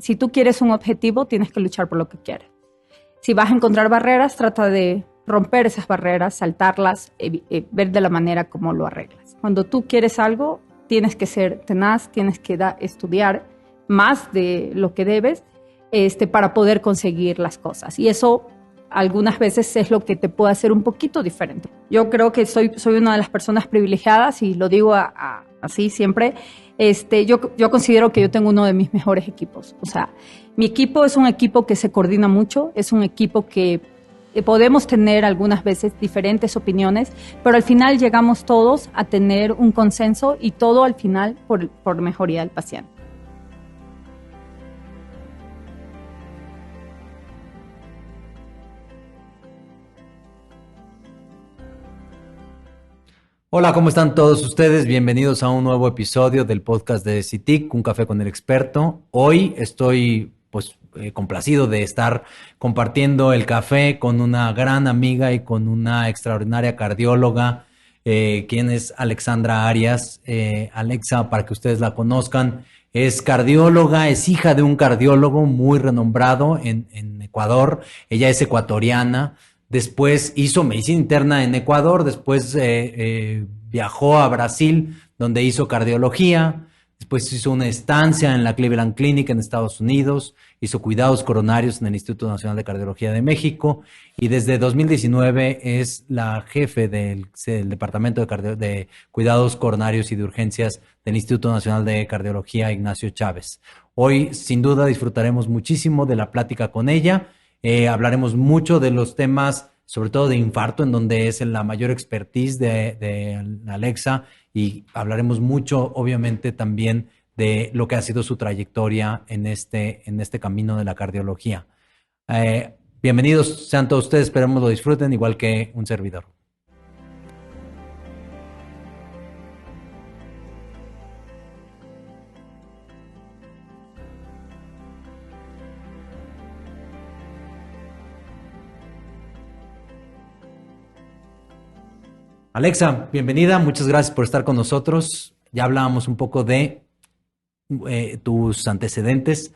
si tú quieres un objetivo, tienes que luchar por lo que quieres. Si vas a encontrar barreras, trata de romper esas barreras, saltarlas, ver de la manera como lo arreglas. Cuando tú quieres algo, tienes que ser tenaz, tienes que estudiar más de lo que debes para poder conseguir las cosas. Y eso algunas veces es lo que te puede hacer un poquito diferente. Yo creo que soy una de las personas privilegiadas y lo digo así siempre. Yo considero que yo tengo uno de mis mejores equipos. O sea, mi equipo es un equipo que se coordina mucho, es un equipo que podemos tener algunas veces diferentes opiniones, pero al final llegamos todos a tener un consenso y todo al final por mejoría del paciente. Hola, ¿cómo están todos ustedes? Bienvenidos a un nuevo episodio del podcast de CITIC, Un Café con el Experto. Hoy estoy complacido de estar compartiendo el café con una gran amiga y con una extraordinaria cardióloga, quien es Alexandra Arias. Alexa, para que ustedes la conozcan, es cardióloga, es hija de un cardiólogo muy renombrado en Ecuador. Ella es ecuatoriana. Después hizo medicina interna en Ecuador, después viajó a Brasil, donde hizo cardiología, después hizo una estancia en la Cleveland Clinic en Estados Unidos, hizo cuidados coronarios en el Instituto Nacional de Cardiología de México y desde 2019 es la jefe del Departamento de Cuidados Coronarios y de Urgencias del Instituto Nacional de Cardiología Ignacio Chávez. Hoy, sin duda, disfrutaremos muchísimo de la plática con ella. Hablaremos mucho de los temas, sobre todo de infarto, en donde es la mayor expertise de Alexa, y hablaremos mucho, obviamente, también de lo que ha sido su trayectoria en este camino de la cardiología. Bienvenidos sean todos ustedes, esperemos lo disfruten, igual que un servidor. Alexa, bienvenida, muchas gracias por estar con nosotros. Ya hablábamos un poco de tus antecedentes.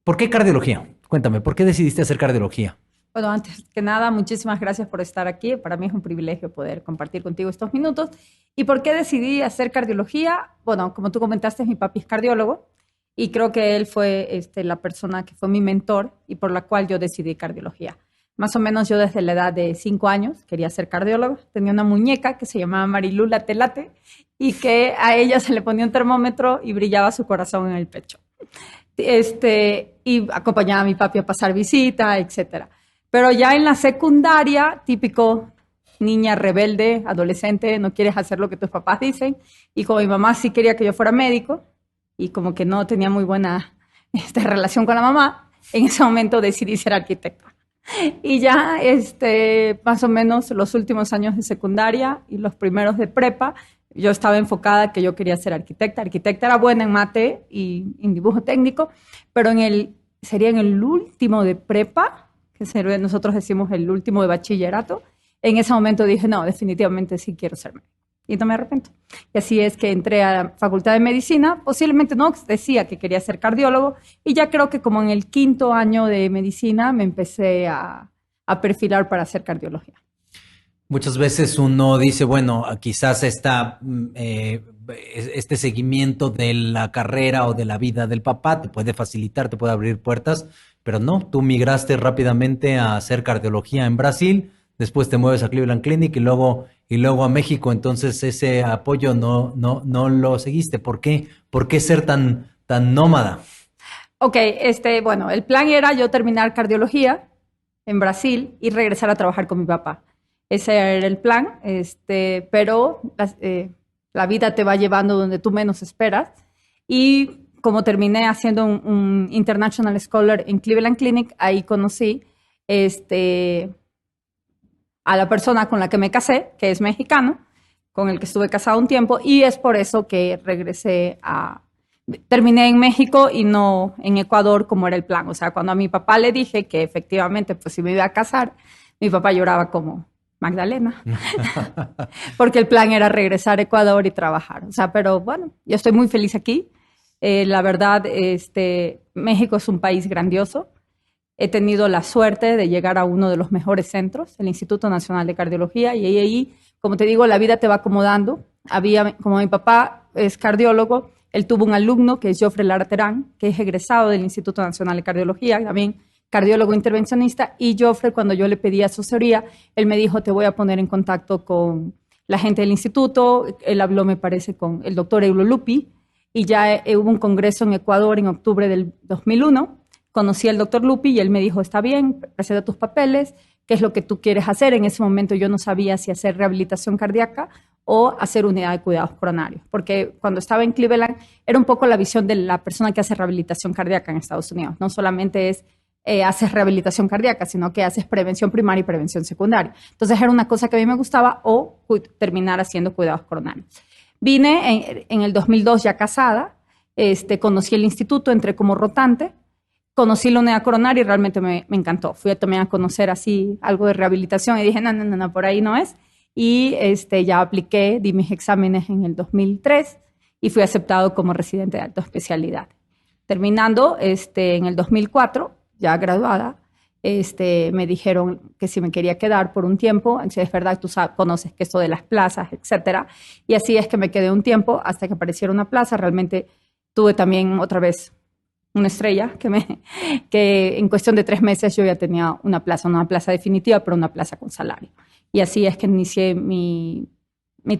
¿Por qué cardiología? Cuéntame, ¿por qué decidiste hacer cardiología? Bueno, antes que nada, muchísimas gracias por estar aquí. Para mí es un privilegio poder compartir contigo estos minutos. ¿Y por qué decidí hacer cardiología? Bueno, como tú comentaste, mi papi es cardiólogo y creo que él fue la persona que fue mi mentor y por la cual yo decidí cardiología. Más o menos yo desde la edad de 5 años quería ser cardiólogo. Tenía una muñeca que se llamaba Marilú Late y que a ella se le ponía un termómetro y brillaba su corazón en el pecho. Y acompañaba a mi papi a pasar visita, etcétera. Pero ya en la secundaria, típico niña rebelde, adolescente, no quieres hacer lo que tus papás dicen. Y como mi mamá sí quería que yo fuera médico y como que no tenía muy buena relación con la mamá, en ese momento decidí ser arquitecta. Y ya más o menos los últimos años de secundaria y los primeros de prepa, yo estaba enfocada que yo quería ser arquitecta. Arquitecta era buena en mate y en dibujo técnico, pero sería en el último de prepa, que nosotros decimos el último de bachillerato. En ese momento dije, no, definitivamente sí quiero ser médico. Y no me arrepiento. Y así es que entré a la Facultad de Medicina. Posiblemente no decía que quería ser cardiólogo. Y ya creo que como en el 5º año de medicina me empecé a perfilar para hacer cardiología. Muchas veces uno dice, bueno, quizás este seguimiento de la carrera o de la vida del papá te puede facilitar, te puede abrir puertas, pero no, tú migraste rápidamente a hacer cardiología en Brasil, después te mueves a Cleveland Clinic y luego a México, entonces ese apoyo no lo seguiste. ¿Por qué? ¿Por qué ser tan nómada? Ok, bueno, el plan era yo terminar cardiología en Brasil y regresar a trabajar con mi papá. Ese era el plan, pero la vida te va llevando donde tú menos esperas. Y como terminé haciendo un International Scholar en Cleveland Clinic, ahí conocí a la persona con la que me casé, que es mexicano, con el que estuve casado un tiempo, y es por eso que terminé en México y no en Ecuador como era el plan. O sea, cuando a mi papá le dije que efectivamente pues si me iba a casar, mi papá lloraba como Magdalena, porque el plan era regresar a Ecuador y trabajar. O sea, pero bueno, yo estoy muy feliz aquí. La verdad, México es un país grandioso. He tenido la suerte de llegar a uno de los mejores centros, el Instituto Nacional de Cardiología, y ahí, como te digo, la vida te va acomodando. Como mi papá es cardiólogo, él tuvo un alumno que es Jofre Lara Terán, que es egresado del Instituto Nacional de Cardiología, también cardiólogo intervencionista, y Jofre, cuando yo le pedí asesoría, él me dijo, te voy a poner en contacto con la gente del instituto. Él habló, me parece, con el doctor Eulo Lupi, y ya hubo un congreso en Ecuador en octubre del 2001. Conocí al doctor Lupi y él me dijo, está bien, presenta tus papeles, ¿qué es lo que tú quieres hacer? En ese momento yo no sabía si hacer rehabilitación cardíaca o hacer unidad de cuidados coronarios, porque cuando estaba en Cleveland era un poco la visión de la persona que hace rehabilitación cardíaca en Estados Unidos. No solamente es haces rehabilitación cardíaca, sino que haces prevención primaria y prevención secundaria. Entonces era una cosa que a mí me gustaba, o terminar haciendo cuidados coronarios. Vine en el 2002 ya casada, conocí el instituto, entré como rotante. Conocí la unidad coronaria y realmente me encantó. Fui también a conocer así algo de rehabilitación y dije, no, por ahí no es. Y ya apliqué, di mis exámenes en el 2003 y fui aceptado como residente de alta especialidad. Terminando en el 2004, ya graduada, me dijeron que si me quería quedar por un tiempo. Si es verdad, tú conoces que esto de las plazas, etcétera. Y así es que me quedé un tiempo hasta que apareciera una plaza. Realmente tuve también otra vez una estrella que en cuestión de 3 meses yo ya tenía una plaza definitiva, pero una plaza con salario. Y así es que inicié mi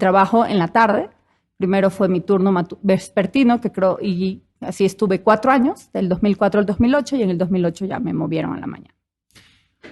trabajo en la tarde. Primero fue mi turno vespertino, que creo, y así estuve 4 años, del 2004 al 2008, y en el 2008 ya me movieron a la mañana.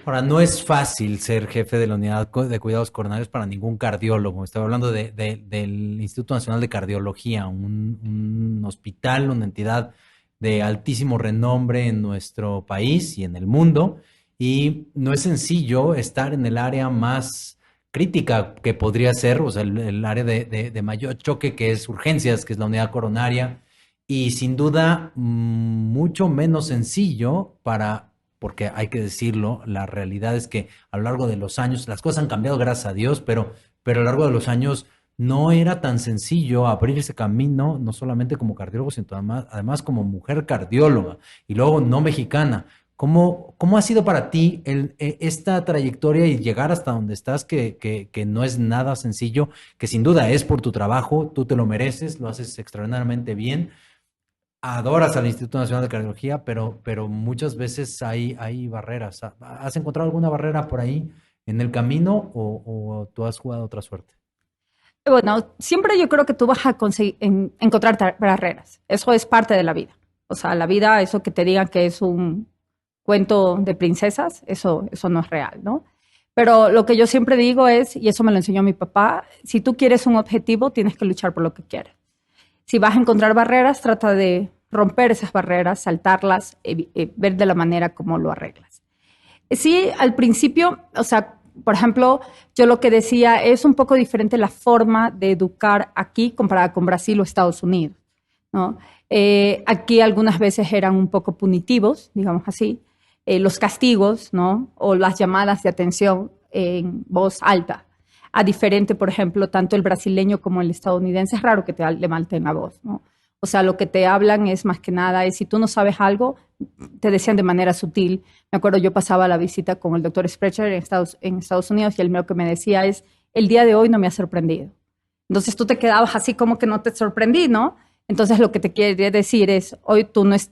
Ahora, no es fácil ser jefe de la unidad de cuidados coronarios para ningún cardiólogo. Estaba hablando del Instituto Nacional de Cardiología, un hospital, una entidad de altísimo renombre en nuestro país y en el mundo, y no es sencillo estar en el área más crítica que podría ser, o sea, el área de mayor choque, que es urgencias, que es la unidad coronaria, y sin duda mucho menos sencillo porque hay que decirlo, la realidad es que a lo largo de los años, las cosas han cambiado, gracias a Dios, pero a lo largo de los años no era tan sencillo abrir ese camino, no solamente como cardiólogo, sino además como mujer cardióloga y luego no mexicana. ¿Cómo ha sido para ti esta trayectoria y llegar hasta donde estás, que no es nada sencillo, que sin duda es por tu trabajo, tú te lo mereces, lo haces extraordinariamente bien, adoras al Instituto Nacional de Cardiología, pero muchas veces hay barreras. ¿Has encontrado alguna barrera por ahí en el camino o tú has jugado otra suerte? Bueno, siempre yo creo que tú vas a encontrar barreras. Eso es parte de la vida. O sea, la vida, eso que te digan que es un cuento de princesas, eso no es real, ¿no? Pero lo que yo siempre digo es, y eso me lo enseñó mi papá, si tú quieres un objetivo, tienes que luchar por lo que quieres. Si vas a encontrar barreras, trata de romper esas barreras, saltarlas, ver de la manera como lo arreglas. Sí, al principio, o sea, por ejemplo, yo lo que decía es un poco diferente la forma de educar aquí comparada con Brasil o Estados Unidos, ¿no? Aquí algunas veces eran un poco punitivos, digamos así, los castigos, ¿no? O las llamadas de atención en voz alta. A diferente, por ejemplo, tanto el brasileño como el estadounidense es raro que te levanten la voz, ¿no? O sea, lo que te hablan es más que nada, si tú no sabes algo, te decían de manera sutil. Me acuerdo, yo pasaba la visita con el doctor Sprecher en Estados Unidos y él lo que me decía es, el día de hoy no me ha sorprendido. Entonces tú te quedabas así como que no te sorprendí, ¿no? Entonces lo que te quiere decir es, hoy tú no es,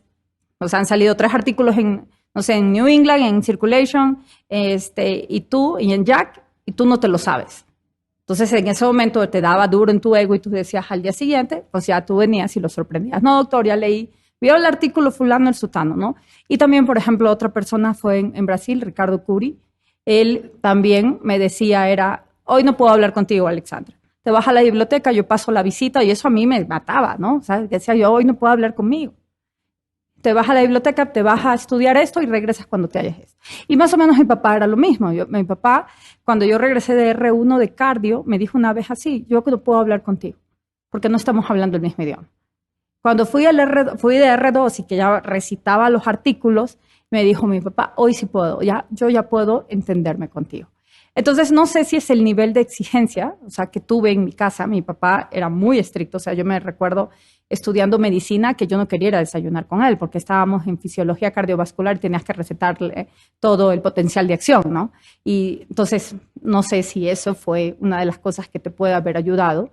o sea, han salido 3 artículos en, no sé, en New England, en Circulation, y en Jack, y tú no te lo sabes. Entonces, en ese momento te daba duro en tu ego y tú decías al día siguiente, pues ya tú venías y lo sorprendías. No, doctor, ya leí, vio el artículo fulano, el sutano, ¿no? Y también, por ejemplo, otra persona fue en Brasil, Ricardo Curi. Él también me decía, hoy no puedo hablar contigo, Alexandra. Te vas a la biblioteca, yo paso la visita, y eso a mí me mataba, ¿no? O sea, decía yo, hoy no puedo hablar conmigo. Te vas a la biblioteca, te vas a estudiar esto y regresas cuando te hayas esto. Y más o menos mi papá era lo mismo. Mi papá, cuando yo regresé de R1 de cardio, me dijo una vez así, yo no puedo hablar contigo, porque no estamos hablando el mismo idioma. Cuando fui de R2 y que ya recitaba los artículos, me dijo mi papá, hoy sí puedo, yo ya puedo entenderme contigo. Entonces, no sé si es el nivel de exigencia, o sea, que tuve en mi casa. Mi papá era muy estricto, o sea, yo me recuerdo estudiando medicina que yo no quería ir a desayunar con él porque estábamos en fisiología cardiovascular y tenías que recetarle todo el potencial de acción, ¿no? Y entonces, no sé si eso fue una de las cosas que te puede haber ayudado.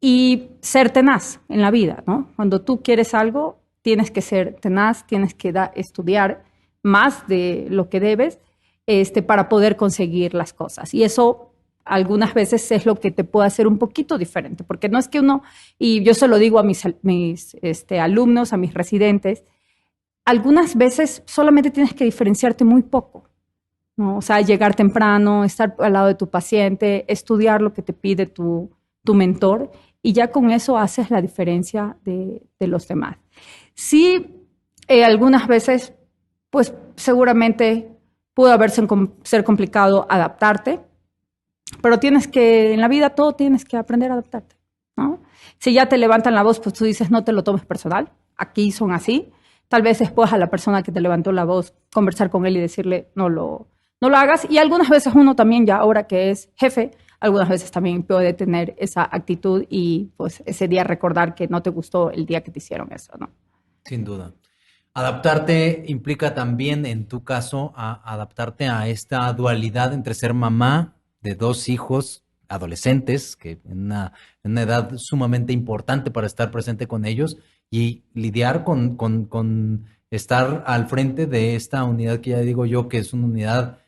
Y ser tenaz en la vida, ¿no? Cuando tú quieres algo, tienes que ser tenaz, tienes que estudiar más de lo que debes para poder conseguir las cosas. Y eso algunas veces es lo que te puede hacer un poquito diferente, porque no es que uno, y yo se lo digo a mis alumnos, a mis residentes, algunas veces solamente tienes que diferenciarte muy poco, ¿no? O sea, llegar temprano, estar al lado de tu paciente, estudiar lo que te pide tu mentor, y ya con eso haces la diferencia de los demás. Sí, algunas veces, pues seguramente pudo ser complicado adaptarte, pero en la vida todo tienes que aprender a adaptarte, ¿no? Si ya te levantan la voz, pues tú dices, no te lo tomes personal, aquí son así. Tal vez después a la persona que te levantó la voz, conversar con él y decirle, no lo hagas. Y algunas veces uno también ya, ahora que es jefe, algunas veces también puede tener esa actitud y pues ese día recordar que no te gustó el día que te hicieron eso, ¿no? Sin duda. Adaptarte implica también, en tu caso, adaptarte a esta dualidad entre ser mamá de dos hijos adolescentes, que en una edad sumamente importante para estar presente con ellos, y lidiar con estar al frente de esta unidad que ya digo yo que es una unidad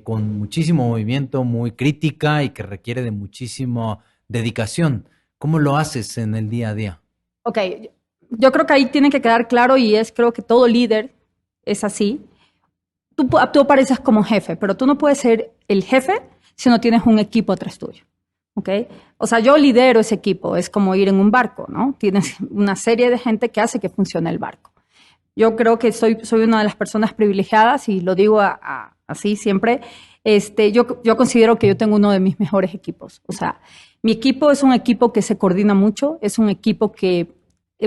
con muchísimo movimiento, muy crítica y que requiere de muchísima dedicación. ¿Cómo lo haces en el día a día? Ok, yo creo que ahí tiene que quedar claro y creo que todo líder es así. Tú apareces como jefe, pero tú no puedes ser el jefe si no tienes un equipo atrás tuyo. ¿Ok? O sea, yo lidero ese equipo, es como ir en un barco, ¿no? Tienes una serie de gente que hace que funcione el barco. Yo creo que soy una de las personas privilegiadas y lo digo así siempre. Yo considero que yo tengo uno de mis mejores equipos. O sea, mi equipo es un equipo que se coordina mucho, es un equipo que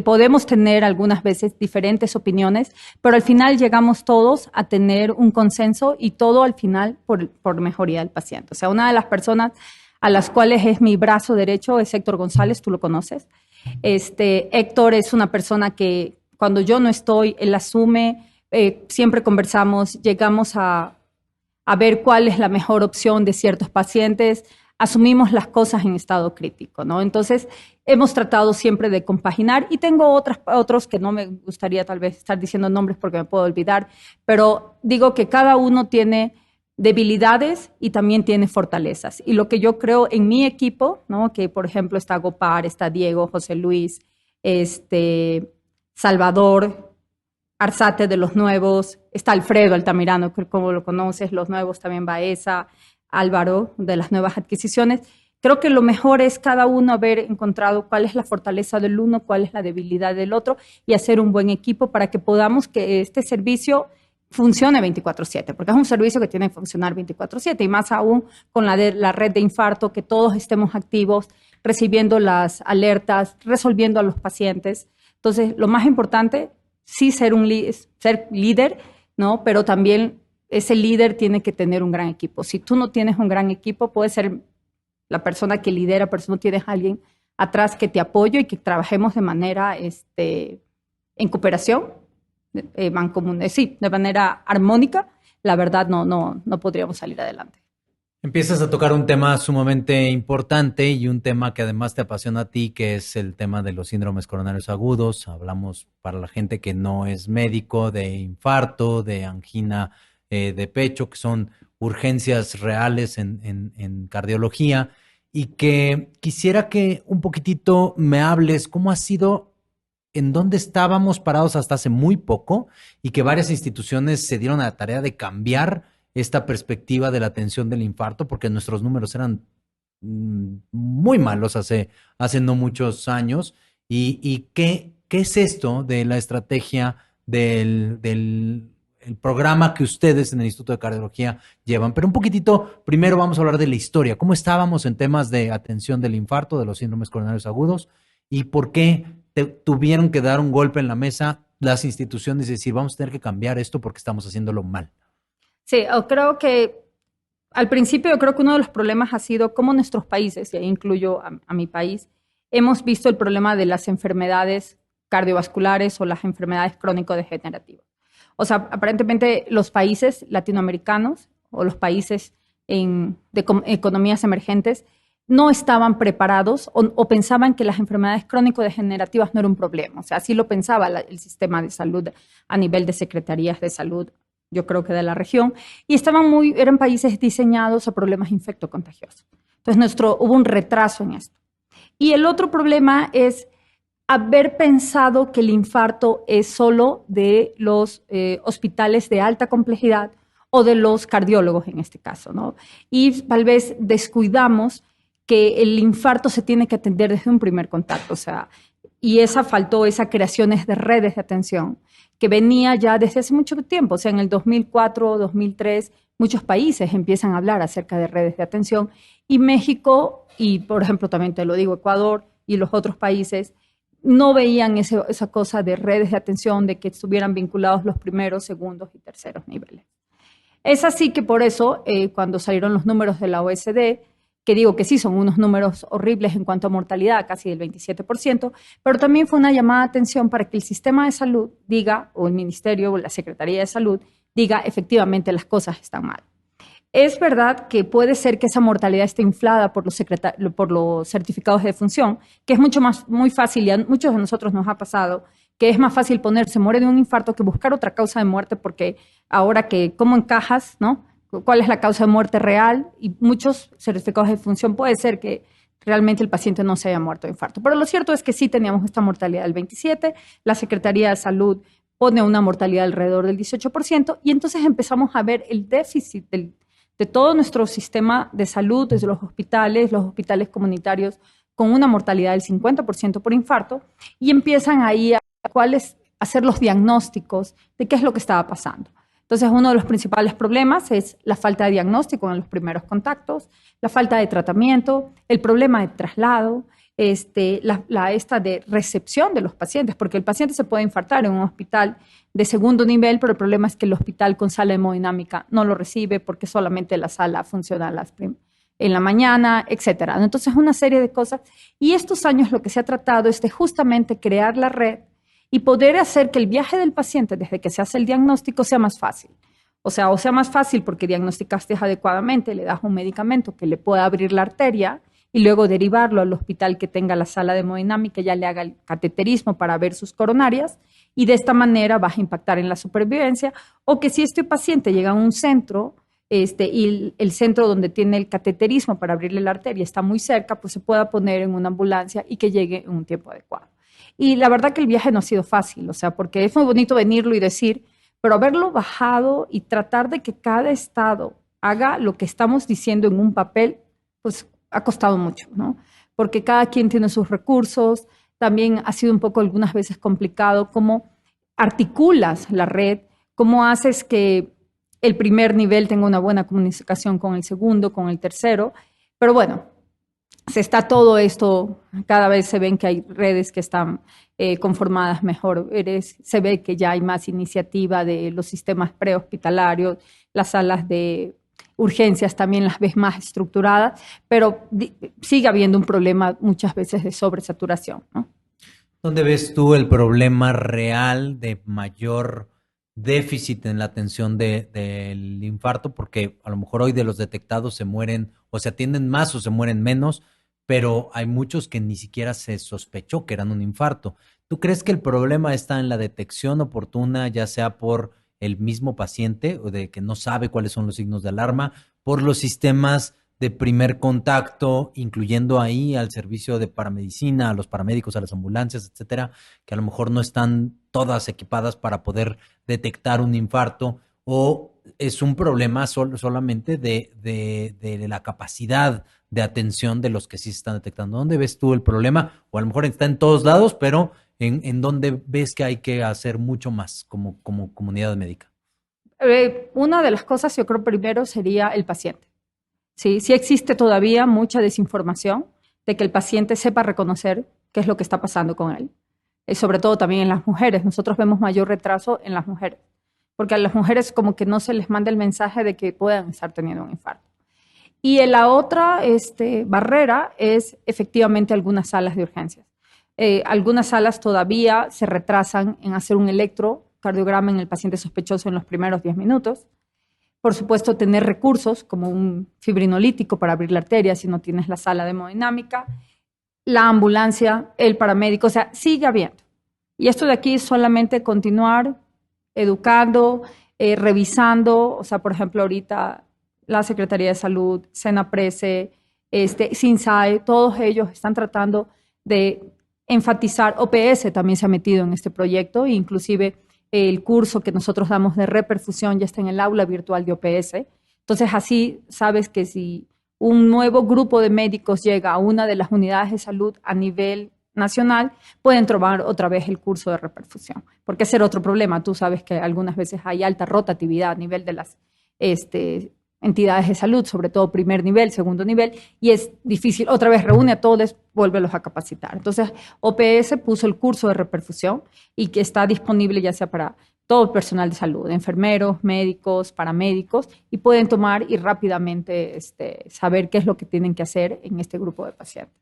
podemos tener algunas veces diferentes opiniones, pero al final llegamos todos a tener un consenso y todo al final por mejoría del paciente. O sea, una de las personas a las cuales es mi brazo derecho es Héctor González, tú lo conoces. Héctor es una persona que cuando yo no estoy, él asume, siempre conversamos, llegamos a ver cuál es la mejor opción de ciertos pacientes, asumimos las cosas en estado crítico, ¿no? Entonces, hemos tratado siempre de compaginar y tengo otros que no me gustaría tal vez estar diciendo nombres porque me puedo olvidar, pero digo que cada uno tiene debilidades y también tiene fortalezas. Y lo que yo creo en mi equipo, ¿no? Que por ejemplo está Gopar, está Diego, José Luis, Salvador, Arzate de los nuevos, está Alfredo Altamirano, que como lo conoces, los nuevos también Baeza, Álvaro de las nuevas adquisiciones. Creo que lo mejor es cada uno haber encontrado cuál es la fortaleza del uno, cuál es la debilidad del otro y hacer un buen equipo para que podamos que este servicio funcione 24/7, porque es un servicio que tiene que funcionar 24/7 y más aún con la red de infarto, que todos estemos activos, recibiendo las alertas, resolviendo a los pacientes. Entonces, lo más importante, sí ser ser líder, ¿no? Pero también ese líder tiene que tener un gran equipo. Si tú no tienes un gran equipo, puedes ser la persona que lidera, pero si no tienes a alguien atrás que te apoye y que trabajemos de manera en cooperación, sí, de manera armónica, la verdad no podríamos salir adelante. Empiezas a tocar un tema sumamente importante y un tema que además te apasiona a ti, que es el tema de los síndromes coronarios agudos. Hablamos para la gente que no es médico de infarto, de angina de pecho, que son urgencias reales en cardiología, y que quisiera que un poquitito me hables cómo ha sido, en dónde estábamos parados hasta hace muy poco y que varias instituciones se dieron a la tarea de cambiar esta perspectiva de la atención del infarto, porque nuestros números eran muy malos hace no muchos años. ¿Y qué es esto de la estrategia del el programa que ustedes en el Instituto de Cardiología llevan? Pero un poquitito, primero vamos a hablar de la historia. ¿Cómo estábamos en temas de atención del infarto, de los síndromes coronarios agudos? ¿Y por qué tuvieron que dar un golpe en la mesa las instituciones y decir, vamos a tener que cambiar esto porque estamos haciéndolo mal? Sí, creo que Al principio yo creo que uno de los problemas ha sido cómo nuestros países, y ahí incluyo a mi país, hemos visto el problema de las enfermedades cardiovasculares o las enfermedades crónico-degenerativas. O sea, aparentemente los países latinoamericanos o los países de economías emergentes no estaban preparados o pensaban que las enfermedades crónico-degenerativas no era un problema. O sea, así lo pensaba el sistema de salud a nivel de secretarías de salud, yo creo que de la región, y eran países diseñados a problemas infectocontagiosos. Entonces, hubo un retraso en esto. Y el otro problema es haber pensado que el infarto es solo de los hospitales de alta complejidad o de los cardiólogos en este caso, ¿no? Y tal vez descuidamos que el infarto se tiene que atender desde un primer contacto, o sea, y faltó esa creación de redes de atención que venía ya desde hace mucho tiempo, o sea, en el 2004, 2003, muchos países empiezan a hablar acerca de redes de atención y México, y por ejemplo también te lo digo, Ecuador y los otros países, no veían esa cosa de redes de atención, de que estuvieran vinculados los primeros, segundos y terceros niveles. Es así que por eso, cuando salieron los números de la OSD, que digo que sí son unos números horribles en cuanto a mortalidad, casi del 27%, pero también fue una llamada de atención para que el sistema de salud diga, o el ministerio o la Secretaría de Salud, diga efectivamente las cosas están mal. Es verdad que puede ser que esa mortalidad esté inflada por los certificados de defunción, que es muy fácil, y a muchos de nosotros nos ha pasado, que es más fácil se muere de un infarto que buscar otra causa de muerte, porque ahora que cómo encajas, ¿no? ¿Cuál es la causa de muerte real? Y muchos certificados de defunción puede ser que realmente el paciente no se haya muerto de infarto. Pero lo cierto es que sí teníamos esta mortalidad del 27%, la Secretaría de Salud pone una mortalidad alrededor del 18%, y entonces empezamos a ver el déficit de todo nuestro sistema de salud, desde los hospitales comunitarios, con una mortalidad del 50% por infarto, y empiezan ahí a hacer los diagnósticos de qué es lo que estaba pasando. Entonces, uno de los principales problemas es la falta de diagnóstico en los primeros contactos, la falta de tratamiento, el problema de traslado, esta de recepción de los pacientes, porque el paciente se puede infartar en un hospital de segundo nivel, pero el problema es que el hospital con sala hemodinámica no lo recibe porque solamente la sala funciona en la mañana, etcétera. Entonces, una serie de cosas. Y estos años lo que se ha tratado es de justamente crear la red y poder hacer que el viaje del paciente desde que se hace el diagnóstico sea más fácil. O sea más fácil porque diagnosticaste adecuadamente, le das un medicamento que le pueda abrir la arteria y luego derivarlo al hospital que tenga la sala de hemodinámica, ya le haga el cateterismo para ver sus coronarias, y de esta manera vas a impactar en la supervivencia. O que si este paciente llega a un centro y el centro donde tiene el cateterismo para abrirle la arteria está muy cerca, pues se pueda poner en una ambulancia y que llegue en un tiempo adecuado. Y la verdad que el viaje no ha sido fácil, o sea, porque es muy bonito venirlo y decir, pero haberlo bajado y tratar de que cada estado haga lo que estamos diciendo en un papel, pues ha costado mucho, ¿no? Porque cada quien tiene sus recursos, también ha sido un poco algunas veces complicado cómo articulas la red, cómo haces que el primer nivel tenga una buena comunicación con el segundo, con el tercero, pero bueno, se está todo esto, cada vez se ven que hay redes que están conformadas mejor, se ve que ya hay más iniciativa de los sistemas prehospitalarios, las salas de urgencias también las ves más estructuradas, pero sigue habiendo un problema muchas veces de sobresaturación, ¿no? ¿Dónde ves tú el problema real de mayor déficit en la atención del infarto? Porque a lo mejor hoy de los detectados se mueren o se atienden más o se mueren menos, pero hay muchos que ni siquiera se sospechó que eran un infarto. ¿Tú crees que el problema está en la detección oportuna, ya sea por el mismo paciente o de que no sabe cuáles son los signos de alarma, por los sistemas de primer contacto, incluyendo ahí al servicio de paramedicina, a los paramédicos, a las ambulancias, etcétera, que a lo mejor no están todas equipadas para poder detectar un infarto, o es un problema solamente de la capacidad de atención de los que sí se están detectando? ¿Dónde ves tú el problema? O a lo mejor está en todos lados, pero ¿en dónde ves que hay que hacer mucho más como comunidad médica? Una de las cosas, yo creo, primero sería el paciente. Sí, sí existe todavía mucha desinformación de que el paciente sepa reconocer qué es lo que está pasando con él. Sobre todo también en las mujeres. Nosotros vemos mayor retraso en las mujeres, porque a las mujeres como que no se les manda el mensaje de que puedan estar teniendo un infarto. Y la otra barrera es efectivamente algunas salas de urgencias. Algunas salas todavía se retrasan en hacer un electrocardiograma en el paciente sospechoso en los primeros 10 minutos. Por supuesto, tener recursos como un fibrinolítico para abrir la arteria si no tienes la sala de hemodinámica, la ambulancia, el paramédico, o sea, sigue habiendo. Y esto de aquí es solamente continuar educando, revisando, o sea, por ejemplo, ahorita la Secretaría de Salud, Senaprese, SINSAE, todos ellos están tratando de enfatizar, OPS también se ha metido en este proyecto, inclusive el curso que nosotros damos de reperfusión ya está en el aula virtual de OPS. Entonces, así sabes que si un nuevo grupo de médicos llega a una de las unidades de salud a nivel nacional, pueden tomar otra vez el curso de reperfusión, porque ese era otro problema. Tú sabes que algunas veces hay alta rotatividad a nivel de las entidades de salud, sobre todo primer nivel, segundo nivel, y es difícil, otra vez reúne a todos, vuélvelos a capacitar. Entonces, OPS puso el curso de reperfusión y que está disponible ya sea para todo el personal de salud, enfermeros, médicos, paramédicos, y pueden tomar y rápidamente saber qué es lo que tienen que hacer en este grupo de pacientes.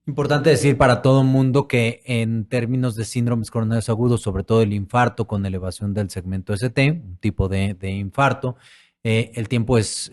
Importante decir para todo el mundo que en términos de síndromes coronarios agudos, sobre todo el infarto con elevación del segmento ST, un tipo de infarto, el tiempo es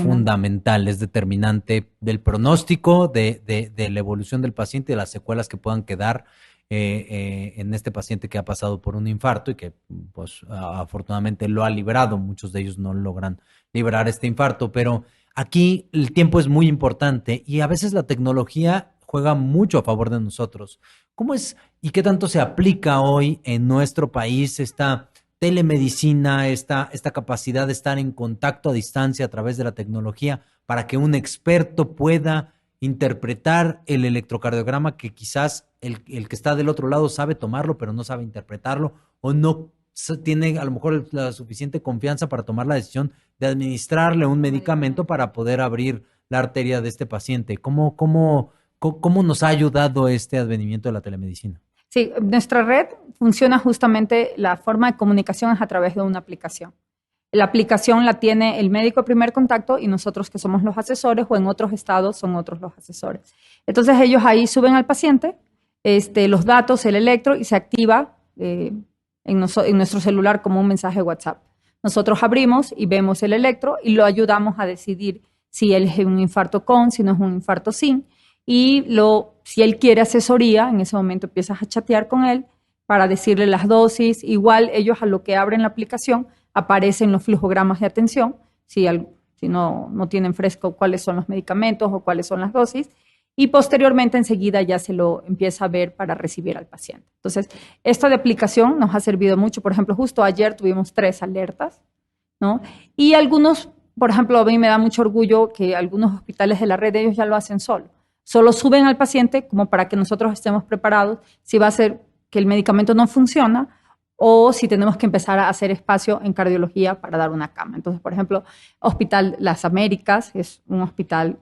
fundamental, es determinante del pronóstico, de la evolución del paciente, de las secuelas que puedan quedar en este paciente que ha pasado por un infarto y que pues afortunadamente lo ha librado. Muchos de ellos no logran librar este infarto, pero aquí el tiempo es muy importante y a veces la tecnología juega mucho a favor de nosotros. ¿Cómo es y qué tanto se aplica hoy en nuestro país esta telemedicina, esta capacidad de estar en contacto a distancia a través de la tecnología para que un experto pueda interpretar el electrocardiograma que quizás el que está del otro lado sabe tomarlo, pero no sabe interpretarlo o no tiene a lo mejor la suficiente confianza para tomar la decisión de administrarle un medicamento para poder abrir la arteria de este paciente? ¿Cómo nos ha ayudado este advenimiento de la telemedicina? Sí, nuestra red funciona justamente, la forma de comunicación es a través de una aplicación. La aplicación la tiene el médico de primer contacto y nosotros que somos los asesores, o en otros estados son otros los asesores. Entonces ellos ahí suben al paciente los datos, el electro, y se activa en nuestro celular como un mensaje WhatsApp. Nosotros abrimos y vemos el electro y lo ayudamos a decidir si él es un infarto con, si no es un infarto sin. Y si él quiere asesoría, en ese momento empiezas a chatear con él para decirle las dosis. Igual ellos a lo que abren la aplicación aparecen los flujogramas de atención, si no tienen fresco cuáles son los medicamentos o cuáles son las dosis, y posteriormente enseguida ya se lo empieza a ver para recibir al paciente. Entonces, esta de aplicación nos ha servido mucho. Por ejemplo, justo ayer tuvimos 3 alertas, ¿no? Y algunos, por ejemplo, a mí me da mucho orgullo que algunos hospitales de la red, ellos ya lo hacen solo suben al paciente como para que nosotros estemos preparados si va a ser que el medicamento no funciona o si tenemos que empezar a hacer espacio en cardiología para dar una cama. Entonces, por ejemplo, Hospital Las Américas es un hospital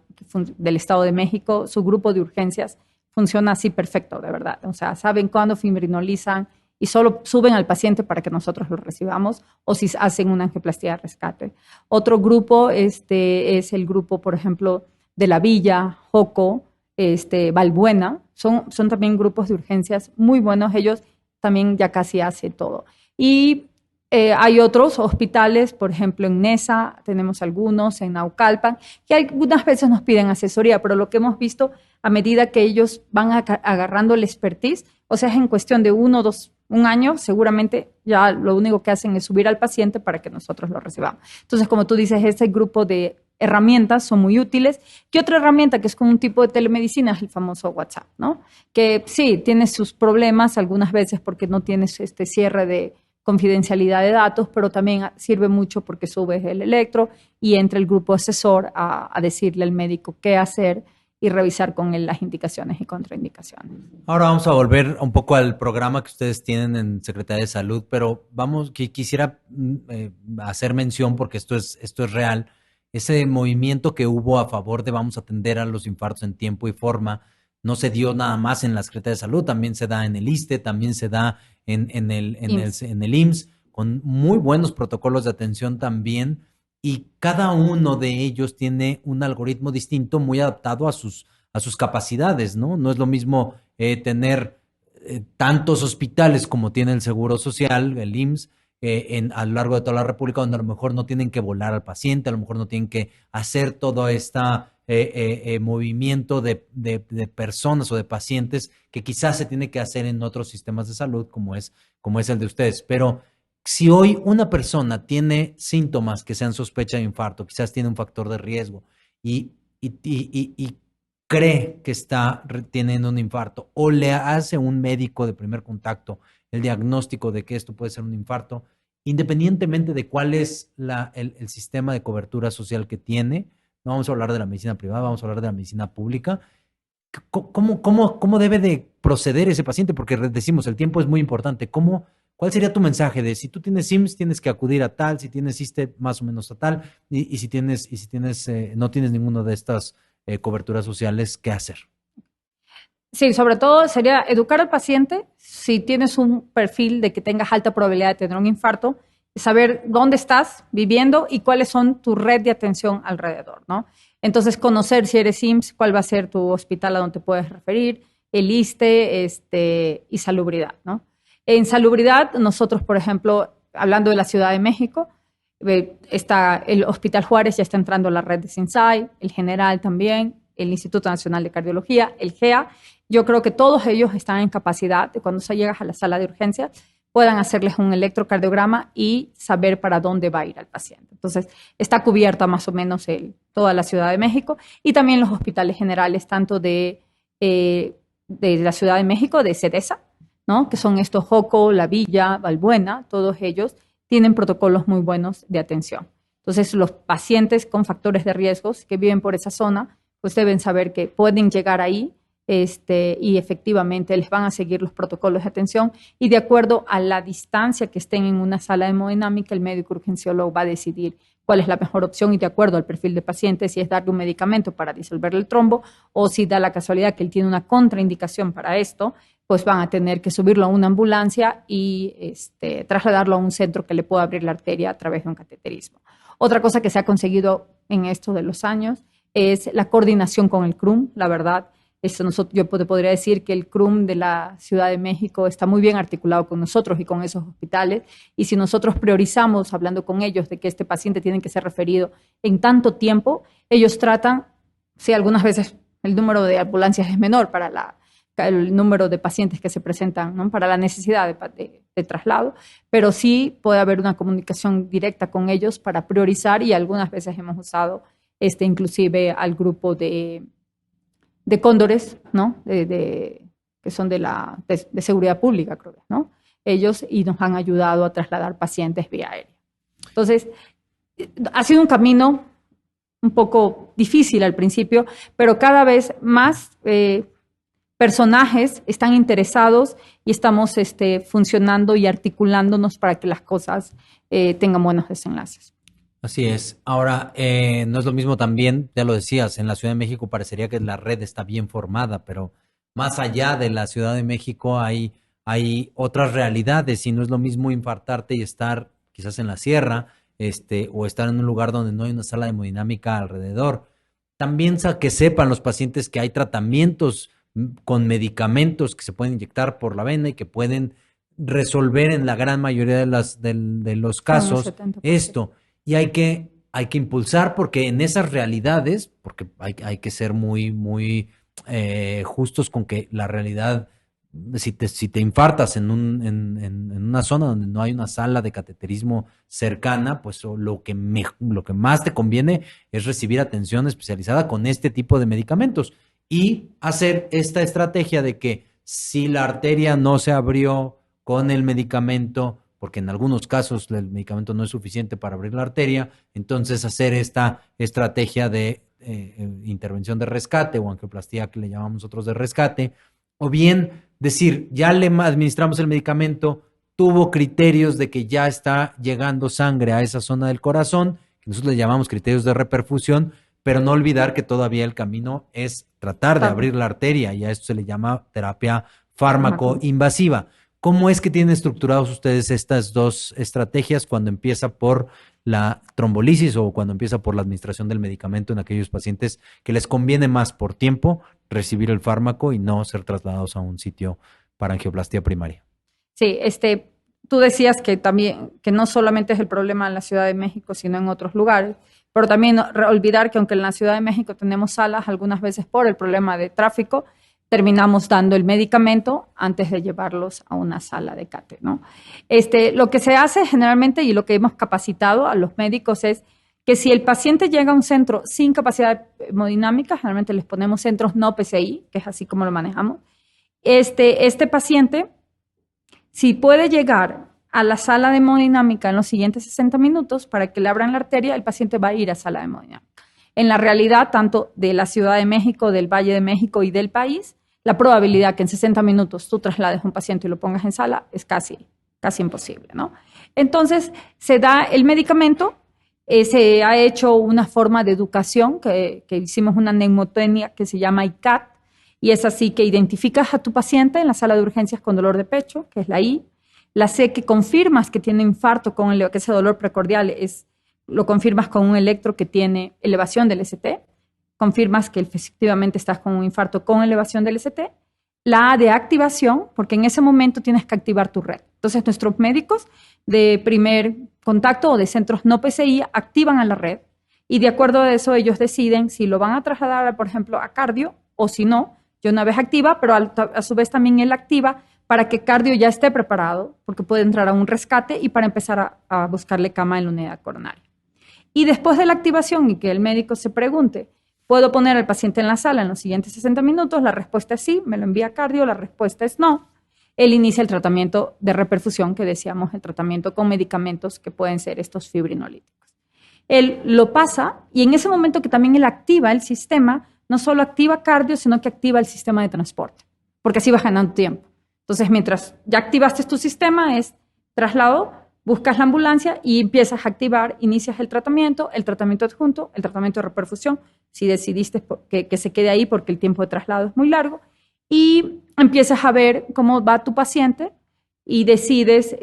del Estado de México, su grupo de urgencias funciona así perfecto, de verdad. O sea, saben cuándo fibrinolizan y solo suben al paciente para que nosotros lo recibamos o si hacen una angioplastia de rescate. Otro grupo es el grupo, por ejemplo, de La Villa, Joco, Valbuena, son también grupos de urgencias muy buenos, ellos también ya casi hacen todo. Y hay otros hospitales, por ejemplo en Nesa, tenemos algunos, en Naucalpan, que algunas veces nos piden asesoría, pero lo que hemos visto a medida que ellos van agarrando el expertise, o sea, es en cuestión de 1 o 2, un año, seguramente ya lo único que hacen es subir al paciente para que nosotros lo recibamos. Entonces, como tú dices, ese grupo de herramientas son muy útiles. ¿Qué otra herramienta que es como un tipo de telemedicina es el famoso WhatsApp, ¿no? Que sí, tiene sus problemas algunas veces porque no tienes cierre de confidencialidad de datos, pero también sirve mucho porque subes el electro y entra el grupo asesor a decirle al médico qué hacer y revisar con él las indicaciones y contraindicaciones. Ahora vamos a volver un poco al programa que ustedes tienen en Secretaría de Salud, pero quisiera hacer mención porque esto es real. Ese movimiento que hubo a favor de vamos a atender a los infartos en tiempo y forma no se dio nada más en la Secretaría de Salud, también se da en el ISSSTE, también se da en el IMSS, con muy buenos protocolos de atención también. y cada uno de ellos tiene un algoritmo distinto muy adaptado a sus capacidades, ¿no? No es lo mismo tener tantos hospitales como tiene el Seguro Social, el IMSS, a lo largo de toda la República, donde a lo mejor no tienen que volar al paciente, a lo mejor no tienen que hacer todo este movimiento de personas o de pacientes que quizás se tiene que hacer en otros sistemas de salud, como es el de ustedes. Pero si hoy una persona tiene síntomas que sean sospecha de infarto, quizás tiene un factor de riesgo y cree que está teniendo un infarto o le hace un médico de primer contacto el diagnóstico de que esto puede ser un infarto, independientemente de cuál es el sistema de cobertura social que tiene, no vamos a hablar de la medicina privada, vamos a hablar de la medicina pública. ¿Cómo debe de proceder ese paciente? Porque decimos, el tiempo es muy importante. ¿Cuál sería tu mensaje de si tú tienes IMSS, tienes que acudir a tal, si tienes ISSSTE, más o menos a tal, y si no tienes ninguno de estas coberturas sociales, ¿qué hacer? Sí, sobre todo sería educar al paciente, si tienes un perfil de que tengas alta probabilidad de tener un infarto, saber dónde estás viviendo y cuáles son tu red de atención alrededor, ¿no? Entonces, conocer si eres IMSS, cuál va a ser tu hospital a donde te puedes referir, el ISSSTE, y salubridad, ¿no? En salubridad, nosotros, por ejemplo, hablando de la Ciudad de México, está el Hospital Juárez, ya está entrando a la red de SINSAI, el General también, el Instituto Nacional de Cardiología, el GEA. Yo creo que todos ellos están en capacidad de cuando se llegas a la sala de urgencia puedan hacerles un electrocardiograma y saber para dónde va a ir el paciente. Entonces, está cubierta más o menos toda la Ciudad de México y también los hospitales generales, tanto de la Ciudad de México, de CEDESA, ¿no? Que son estos Joco, La Villa, Valbuena, todos ellos tienen protocolos muy buenos de atención. Entonces, los pacientes con factores de riesgos que viven por esa zona, pues deben saber que pueden llegar ahí y efectivamente les van a seguir los protocolos de atención y de acuerdo a la distancia que estén en una sala de hemodinámica, el médico urgenciólogo va a decidir cuál es la mejor opción y de acuerdo al perfil de paciente, si es darle un medicamento para disolver el trombo o si da la casualidad que él tiene una contraindicación para esto, pues van a tener que subirlo a una ambulancia y trasladarlo a un centro que le pueda abrir la arteria a través de un cateterismo. Otra cosa que se ha conseguido en esto de los años es la coordinación con el CRUM, la verdad. Yo podría decir que el CRUM de la Ciudad de México está muy bien articulado con nosotros y con esos hospitales. Y si nosotros priorizamos, hablando con ellos, de que este paciente tiene que ser referido en tanto tiempo, ellos tratan, sí, algunas veces el número de ambulancias es menor para el número de pacientes que se presentan, ¿no? Para la necesidad de traslado, pero sí puede haber una comunicación directa con ellos para priorizar y algunas veces hemos usado inclusive al grupo de cóndores, ¿no? Que son de seguridad pública, creo, ¿no? Ellos y nos han ayudado a trasladar pacientes vía aérea. Entonces, ha sido un camino un poco difícil al principio, pero cada vez más personajes están interesados y estamos funcionando y articulándonos para que las cosas tengan buenos desenlaces. Así es. Ahora, no es lo mismo también, ya lo decías, en la Ciudad de México parecería que la red está bien formada, pero más allá de la Ciudad de México hay otras realidades y no es lo mismo infartarte y estar quizás en la sierra, o estar en un lugar donde no hay una sala de hemodinámica alrededor. También que sepan los pacientes que hay tratamientos con medicamentos que se pueden inyectar por la vena y que pueden resolver en la gran mayoría de los casos esto. Y hay que impulsar porque en esas realidades, porque hay que ser muy, muy justos con que la realidad, si te infartas en una zona donde no hay una sala de cateterismo cercana, pues lo que más te conviene es recibir atención especializada con este tipo de medicamentos y hacer esta estrategia de que si la arteria no se abrió con el medicamento, porque en algunos casos el medicamento no es suficiente para abrir la arteria, entonces hacer esta estrategia de intervención de rescate o angioplastía que le llamamos nosotros de rescate, o bien decir, ya le administramos el medicamento, tuvo criterios de que ya está llegando sangre a esa zona del corazón, que nosotros le llamamos criterios de reperfusión, pero no olvidar que todavía el camino es tratar de abrir la arteria y a esto se le llama terapia fármaco-invasiva. ¿Cómo es que tienen estructurados ustedes estas dos estrategias cuando empieza por la trombolisis o cuando empieza por la administración del medicamento en aquellos pacientes que les conviene más por tiempo recibir el fármaco y no ser trasladados a un sitio para angioplastia primaria. Sí, tú decías que también, que no solamente es el problema en la Ciudad de México, sino en otros lugares, pero también olvidar que aunque en la Ciudad de México tenemos salas, algunas veces por el problema de tráfico, terminamos dando el medicamento antes de llevarlos a una sala de CATE, ¿no? Lo que se hace generalmente y lo que hemos capacitado a los médicos es que si el paciente llega a un centro sin capacidad hemodinámica, generalmente les ponemos centros no PCI, que es así como lo manejamos, este paciente, si puede llegar a la sala de hemodinámica en los siguientes 60 minutos para que le abran la arteria, el paciente va a ir a sala de hemodinámica. En la realidad, tanto de la Ciudad de México, del Valle de México y del país, la probabilidad que en 60 minutos tú traslades a un paciente y lo pongas en sala es casi imposible, ¿no? Entonces, se da el medicamento, se ha hecho una forma de educación, que hicimos una mnemotecnia que se llama ICAT, y es así que identificas a tu paciente en la sala de urgencias con dolor de pecho, que es la I, la C, que confirmas que tiene infarto, que ese dolor precordial lo confirmas con un electro que tiene elevación del ST, confirmas que efectivamente estás con un infarto con elevación del ST, la A de activación, porque en ese momento tienes que activar tu red. Entonces, nuestros médicos de primer contacto o de centros no PCI activan a la red y de acuerdo a eso ellos deciden si lo van a trasladar, por ejemplo, a cardio o si no, ya una vez activa, pero a su vez también él activa para que cardio ya esté preparado, porque puede entrar a un rescate y para empezar a buscarle cama en la unidad coronaria. Y después de la activación y que el médico se pregunte, ¿puedo poner al paciente en la sala en los siguientes 60 minutos? La respuesta es sí, me lo envía a cardio, la respuesta es no. Él inicia el tratamiento de reperfusión, que decíamos, el tratamiento con medicamentos que pueden ser estos fibrinolíticos. Él lo pasa y en ese momento que también él activa el sistema, no solo activa cardio, sino que activa el sistema de transporte, porque así vas ganando tiempo. Entonces, mientras ya activaste tu sistema, es traslado, buscas la ambulancia y empiezas a activar, inicias el tratamiento adjunto, el tratamiento de reperfusión, si decidiste que se quede ahí porque el tiempo de traslado es muy largo, y empiezas a ver cómo va tu paciente y decides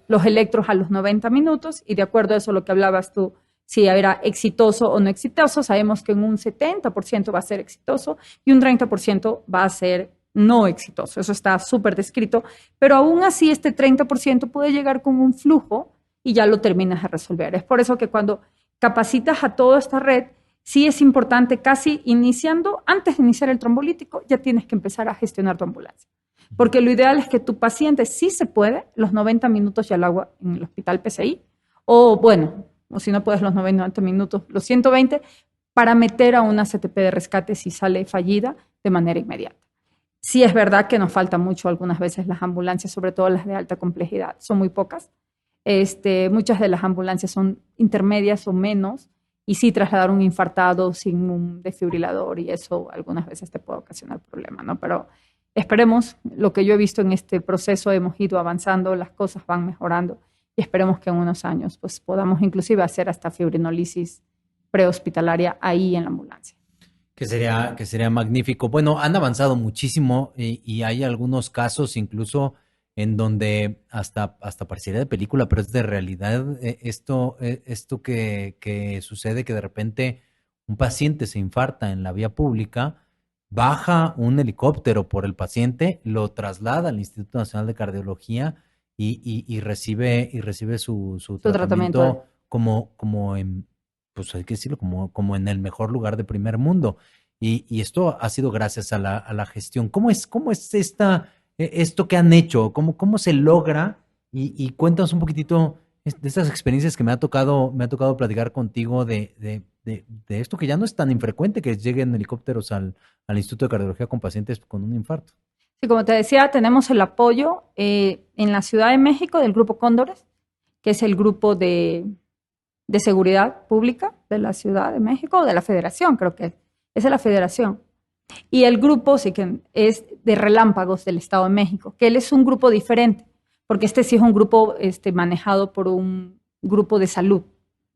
los electros a los 90 minutos y de acuerdo a eso, lo que hablabas tú, si era exitoso o no exitoso, sabemos que en un 70% va a ser exitoso y un 30% va a ser no exitoso. Eso está súper descrito, pero aún así este 30% puede llegar con un flujo y ya lo terminas de resolver. Es por eso que cuando capacitas a toda esta red, sí es importante casi iniciando, antes de iniciar el trombolítico, ya tienes que empezar a gestionar tu ambulancia. Porque lo ideal es que tu paciente, sí se puede, los 90 minutos ya lo hago en el hospital PCI, o bueno, o si no puedes los 90 minutos, los 120, para meter a una CTP de rescate si sale fallida de manera inmediata. Sí es verdad que nos falta mucho algunas veces las ambulancias, sobre todo las de alta complejidad, son muy pocas. Muchas de las ambulancias son intermedias o menos, y sí trasladar un infartado sin un desfibrilador y eso algunas veces te puede ocasionar problemas, ¿no? Pero esperemos, lo que yo he visto en este proceso, hemos ido avanzando, las cosas van mejorando y esperemos que en unos años pues, podamos inclusive hacer hasta fibrinolisis prehospitalaria ahí en la ambulancia. Que sería magnífico. Bueno, han avanzado muchísimo y hay algunos casos incluso en donde hasta pareciera de película, pero es de realidad esto que sucede, que de repente un paciente se infarta en la vía pública, baja un helicóptero por el paciente, lo traslada al Instituto Nacional de Cardiología y recibe su tratamiento como en, pues hay que decirlo, como en el mejor lugar de primer mundo. Y esto ha sido gracias a la gestión. ¿Cómo es esto que han hecho? ¿Cómo se logra? Y cuéntanos un poquitito de estas experiencias que me ha tocado platicar contigo de esto que ya no es tan infrecuente que lleguen helicópteros al Instituto de Cardiología con pacientes con un infarto. Sí, como te decía, tenemos el apoyo en la Ciudad de México del Grupo Cóndores, que es el grupo de seguridad pública de la Ciudad de México, o de la Federación, creo que es de la Federación. Y el grupo sí que es de Relámpagos del Estado de México, que él es un grupo diferente, porque sí es un grupo manejado por un grupo de salud.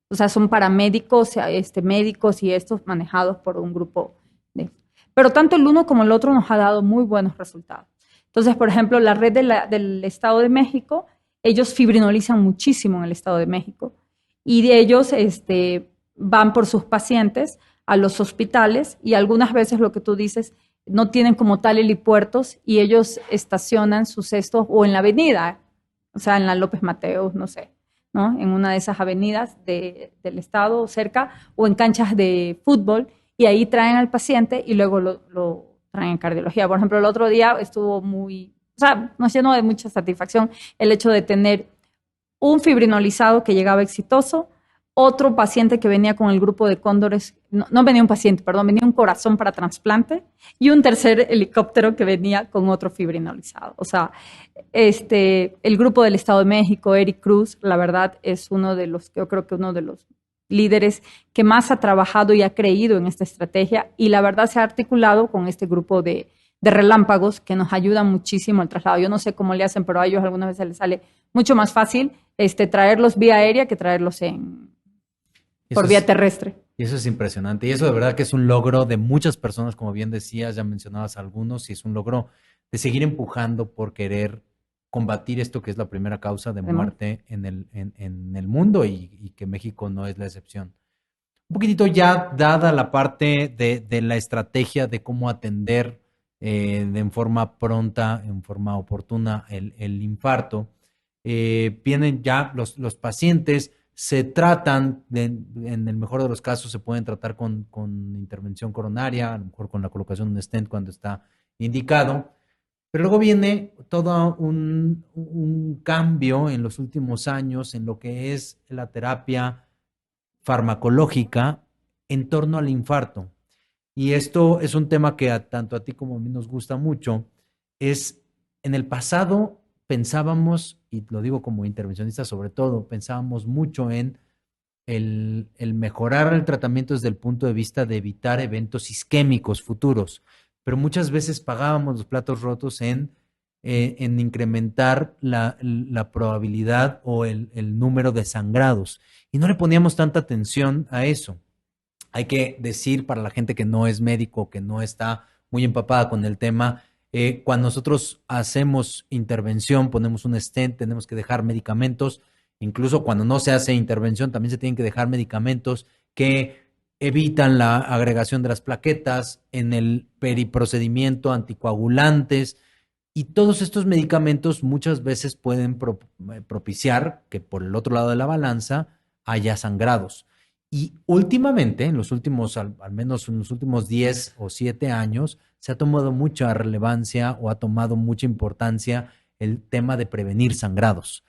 O sea, son paramédicos, médicos y estos manejados por un grupo de... Pero tanto el uno como el otro nos ha dado muy buenos resultados. Entonces, por ejemplo, la red del Estado de México, ellos fibrinolizan muchísimo en el Estado de México. y de ellos van por sus pacientes a los hospitales y algunas veces lo que tú dices, no tienen como tal helipuertos y ellos estacionan sus cestos o en la avenida, o sea, en la López Mateos, no sé, ¿no? En una de esas avenidas del estado cerca o en canchas de fútbol y ahí traen al paciente y luego lo traen en cardiología. Por ejemplo, el otro día estuvo o sea, nos llenó de mucha satisfacción el hecho de tener un fibrinolizado que llegaba exitoso, otro paciente que venía con el grupo de cóndores, no venía un paciente, perdón, venía un corazón para trasplante y un tercer helicóptero que venía con otro fibrinolizado. O sea, el grupo del Estado de México, Eric Cruz, la verdad es yo creo que uno de los líderes que más ha trabajado y ha creído en esta estrategia y la verdad se ha articulado con este grupo de relámpagos que nos ayudan muchísimo al traslado. Yo no sé cómo le hacen, pero a ellos algunas veces les sale mucho más fácil traerlos vía aérea que traerlos por vía terrestre. Y eso es impresionante. Y eso de verdad que es un logro de muchas personas, como bien decías, ya mencionabas algunos, y es un logro de seguir empujando por querer combatir esto que es la primera causa de muerte en el mundo y que México no es la excepción. Un poquitito ya dada la parte de la estrategia de cómo atender en forma pronta, en forma oportuna el infarto, vienen ya los pacientes, se tratan, en el mejor de los casos se pueden tratar con intervención coronaria, a lo mejor con la colocación de un stent cuando está indicado, pero luego viene todo un cambio en los últimos años en lo que es la terapia farmacológica en torno al infarto. Y esto es un tema que tanto a ti como a mí nos gusta mucho. En el pasado pensábamos, y lo digo como intervencionista sobre todo, pensábamos mucho en el mejorar el tratamiento desde el punto de vista de evitar eventos isquémicos futuros, pero muchas veces pagábamos los platos rotos en incrementar la probabilidad o el número de sangrados y no le poníamos tanta atención a eso. Hay que decir para la gente que no es médico, que no está muy empapada con el tema, cuando nosotros hacemos intervención, ponemos un stent, tenemos que dejar medicamentos, incluso cuando no se hace intervención también se tienen que dejar medicamentos que evitan la agregación de las plaquetas, en el periprocedimiento anticoagulantes, y todos estos medicamentos muchas veces pueden propiciar que por el otro lado de la balanza haya sangrados. Y últimamente, en los últimos, al menos en los últimos 10 o 7 años, se ha tomado mucha relevancia o ha tomado mucha importancia el tema de prevenir sangrados.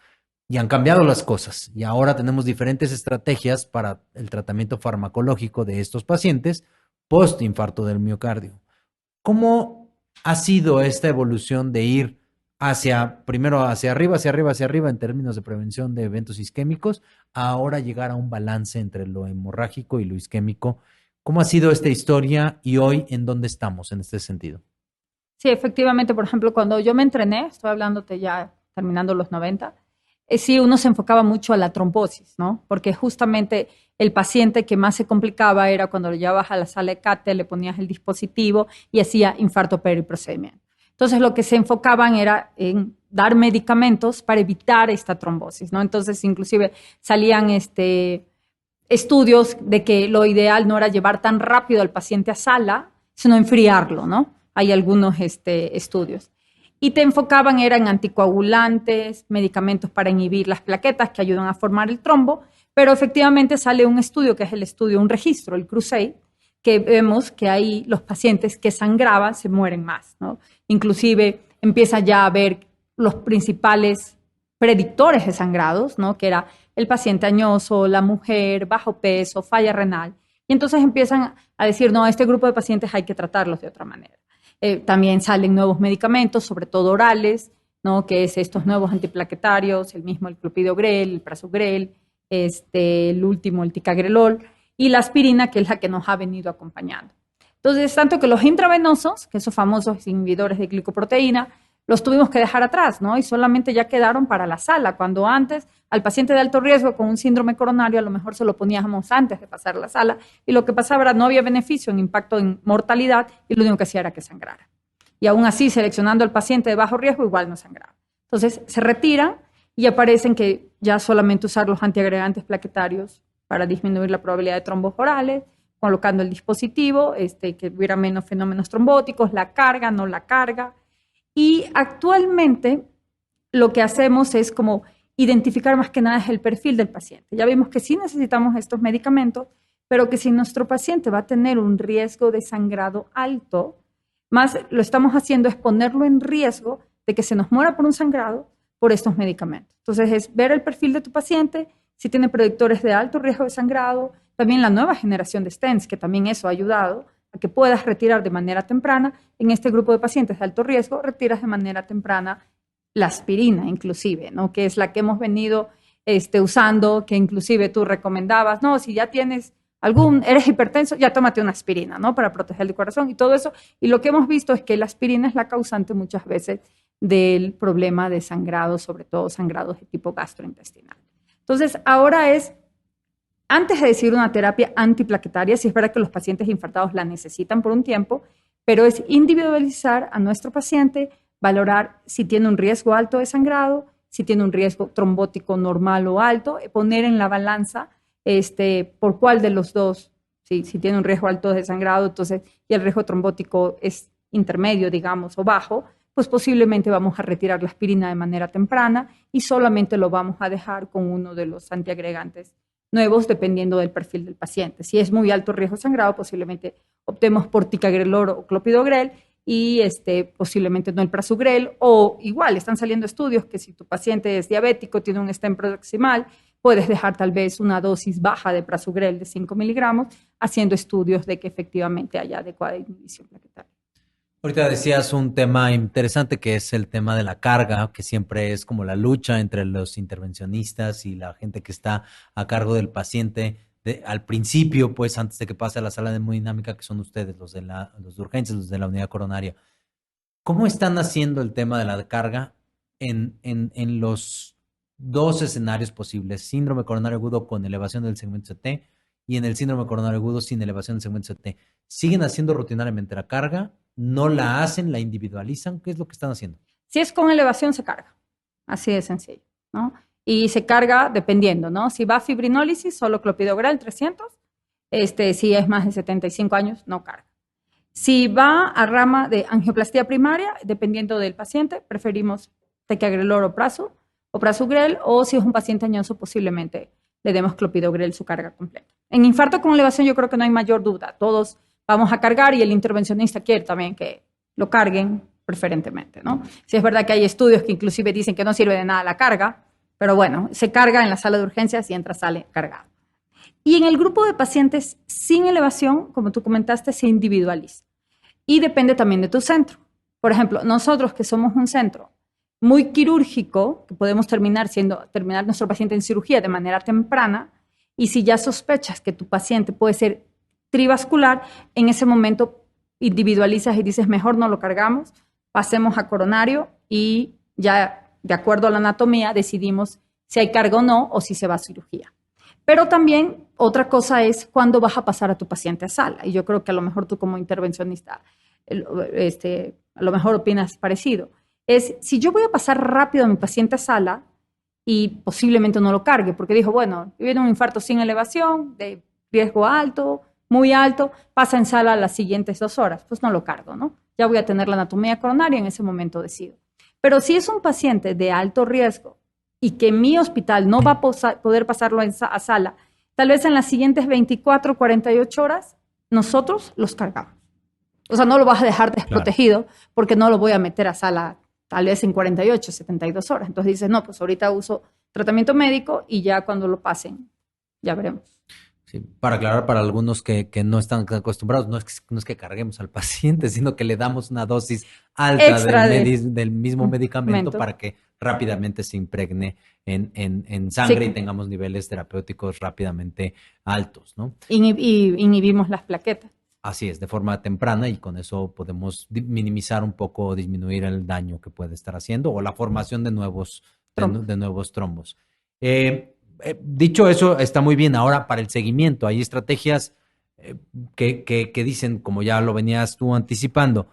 Y han cambiado las cosas. Y ahora tenemos diferentes estrategias para el tratamiento farmacológico de estos pacientes post-infarto del miocardio. ¿Cómo ha sido esta evolución de ir primero hacia arriba en términos de prevención de eventos isquémicos, a ahora llegar a un balance entre lo hemorrágico y lo isquémico? ¿Cómo ha sido esta historia y hoy en dónde estamos en este sentido? Sí, efectivamente, por ejemplo, cuando yo me entrené, estoy hablándote ya terminando los 90, sí, uno se enfocaba mucho a la trombosis, ¿no? Porque justamente el paciente que más se complicaba era cuando lo llevabas a la sala de CATE, le ponías el dispositivo y hacía infarto periprocedimiento. Entonces, lo que se enfocaban era en dar medicamentos para evitar esta trombosis, ¿no? Entonces, inclusive salían estudios de que lo ideal no era llevar tan rápido al paciente a sala, sino enfriarlo, ¿no? Hay algunos estudios. Y te enfocaban era en anticoagulantes, medicamentos para inhibir las plaquetas que ayudan a formar el trombo, pero efectivamente sale un estudio, que es un registro, el CRUSADE, que vemos que ahí los pacientes que sangraban se mueren más, ¿no? Inclusive empieza ya a ver los principales predictores de sangrados, ¿no? Que era el paciente añoso, la mujer, bajo peso, falla renal. Y entonces empiezan a decir, no, este grupo de pacientes hay que tratarlos de otra manera. También salen nuevos medicamentos, sobre todo orales, ¿no? Que es estos nuevos antiplaquetarios, el clopidogrel, el prasugrel, el último, el ticagrelol, y la aspirina, que es la que nos ha venido acompañando. Entonces, tanto que los intravenosos, que esos famosos inhibidores de glicoproteína, los tuvimos que dejar atrás, ¿no? Y solamente ya quedaron para la sala, cuando antes al paciente de alto riesgo con un síndrome coronario a lo mejor se lo poníamos antes de pasar la sala y lo que pasaba era no había beneficio en impacto en mortalidad y lo único que hacía era que sangrara. Y aún así, seleccionando al paciente de bajo riesgo, igual no sangraba. Entonces, se retiran y aparecen que ya solamente usar los antiagregantes plaquetarios para disminuir la probabilidad de trombos orales, colocando el dispositivo, que hubiera menos fenómenos trombóticos, la carga, no la carga. Y actualmente lo que hacemos es como identificar más que nada el perfil del paciente. Ya vimos que sí necesitamos estos medicamentos, pero que si nuestro paciente va a tener un riesgo de sangrado alto, más lo estamos haciendo es ponerlo en riesgo de que se nos muera por un sangrado por estos medicamentos. Entonces es ver el perfil de tu paciente, si tiene predictores de alto riesgo de sangrado, también la nueva generación de stents, que también eso ha ayudado a que puedas retirar de manera temprana. En este grupo de pacientes de alto riesgo, retiras de manera temprana la aspirina, inclusive, ¿no? Que es la que hemos venido usando, que inclusive tú recomendabas, no, si ya tienes eres hipertenso, ya tómate una aspirina, ¿no? Para proteger el corazón y todo eso. Y lo que hemos visto es que la aspirina es la causante muchas veces del problema de sangrado, sobre todo sangrados de tipo gastrointestinal. Entonces, ahora antes de decir una terapia antiplaquetaria, sí es verdad que los pacientes infartados la necesitan por un tiempo, pero es individualizar a nuestro paciente, valorar si tiene un riesgo alto de sangrado, si tiene un riesgo trombótico normal o alto, poner en la balanza por cuál de los dos, si tiene un riesgo alto de sangrado, entonces, y el riesgo trombótico es intermedio, digamos, o bajo, pues posiblemente vamos a retirar la aspirina de manera temprana y solamente lo vamos a dejar con uno de los antiagregantes nuevos, dependiendo del perfil del paciente. Si es muy alto riesgo de sangrado, posiblemente optemos por ticagrelor o clopidogrel y posiblemente no el prasugrel, o igual, están saliendo estudios que si tu paciente es diabético, tiene un stent proximal, puedes dejar tal vez una dosis baja de prasugrel de 5 miligramos, haciendo estudios de que efectivamente haya adecuada inhibición plaquetaria. Ahorita decías un tema interesante que es el tema de la carga, que siempre es como la lucha entre los intervencionistas y la gente que está a cargo del paciente. Al principio, pues antes de que pase a la sala de hemodinámica, que son ustedes, los de urgencias, los de la unidad coronaria. ¿Cómo están haciendo el tema de la carga en los dos escenarios posibles? Síndrome coronario agudo con elevación del segmento CT y en el síndrome coronario agudo sin elevación del segmento CT. ¿Siguen haciendo rutinariamente la carga? ¿No la hacen? ¿La individualizan? ¿Qué es lo que están haciendo? Si es con elevación, se carga. Así de sencillo, ¿no? Y se carga dependiendo, ¿no? Si va a fibrinólisis, solo clopidogrel 300. Si es más de 75 años, no carga. Si va a rama de angioplastía primaria, dependiendo del paciente, preferimos ticagrelor o prasugrel, o si es un paciente añoso, posiblemente le demos clopidogrel su carga completa. En infarto con elevación yo creo que no hay mayor duda. Todos vamos a cargar y el intervencionista quiere también que lo carguen preferentemente, ¿no? Si es verdad que hay estudios que inclusive dicen que no sirve de nada la carga, pero bueno, se carga en la sala de urgencias y entra, sale cargado. Y en el grupo de pacientes sin elevación, como tú comentaste, se individualiza. Y depende también de tu centro. Por ejemplo, nosotros que somos un centro muy quirúrgico, que podemos terminar nuestro paciente en cirugía de manera temprana, y si ya sospechas que tu paciente puede ser trivascular, en ese momento individualizas y dices, mejor no lo cargamos, pasemos a coronario y ya de acuerdo a la anatomía decidimos si hay carga o no, o si se va a cirugía. Pero también otra cosa es cuándo vas a pasar a tu paciente a sala. Y yo creo que a lo mejor tú como intervencionista, a lo mejor opinas parecido. Es si yo voy a pasar rápido a mi paciente a sala y posiblemente no lo cargue, porque dijo, bueno, viene un infarto sin elevación, de riesgo alto, muy alto, pasa en sala las siguientes 2 horas, pues no lo cargo, ¿no? Ya voy a tener la anatomía coronaria, en ese momento decido. Pero si es un paciente de alto riesgo y que mi hospital no va a poder pasarlo a sala, tal vez en las siguientes 24, 48 horas, nosotros los cargamos. O sea, no lo vas a dejar desprotegido, claro, porque no lo voy a meter a sala tal vez en 48, 72 horas. Entonces dices, no, pues ahorita uso tratamiento médico y ya cuando lo pasen, ya veremos. Sí, para aclarar para algunos que no están acostumbrados, no es que carguemos al paciente, sino que le damos una dosis alta del mismo medicamento para que rápidamente se impregne en sangre, sí, y tengamos niveles terapéuticos rápidamente altos, ¿no? Y inhibimos las plaquetas. Así es, de forma temprana, y con eso podemos minimizar un poco o disminuir el daño que puede estar haciendo o la formación de nuevos trombos. Dicho eso, está muy bien. Ahora, para el seguimiento, hay estrategias que dicen, como ya lo venías tú anticipando,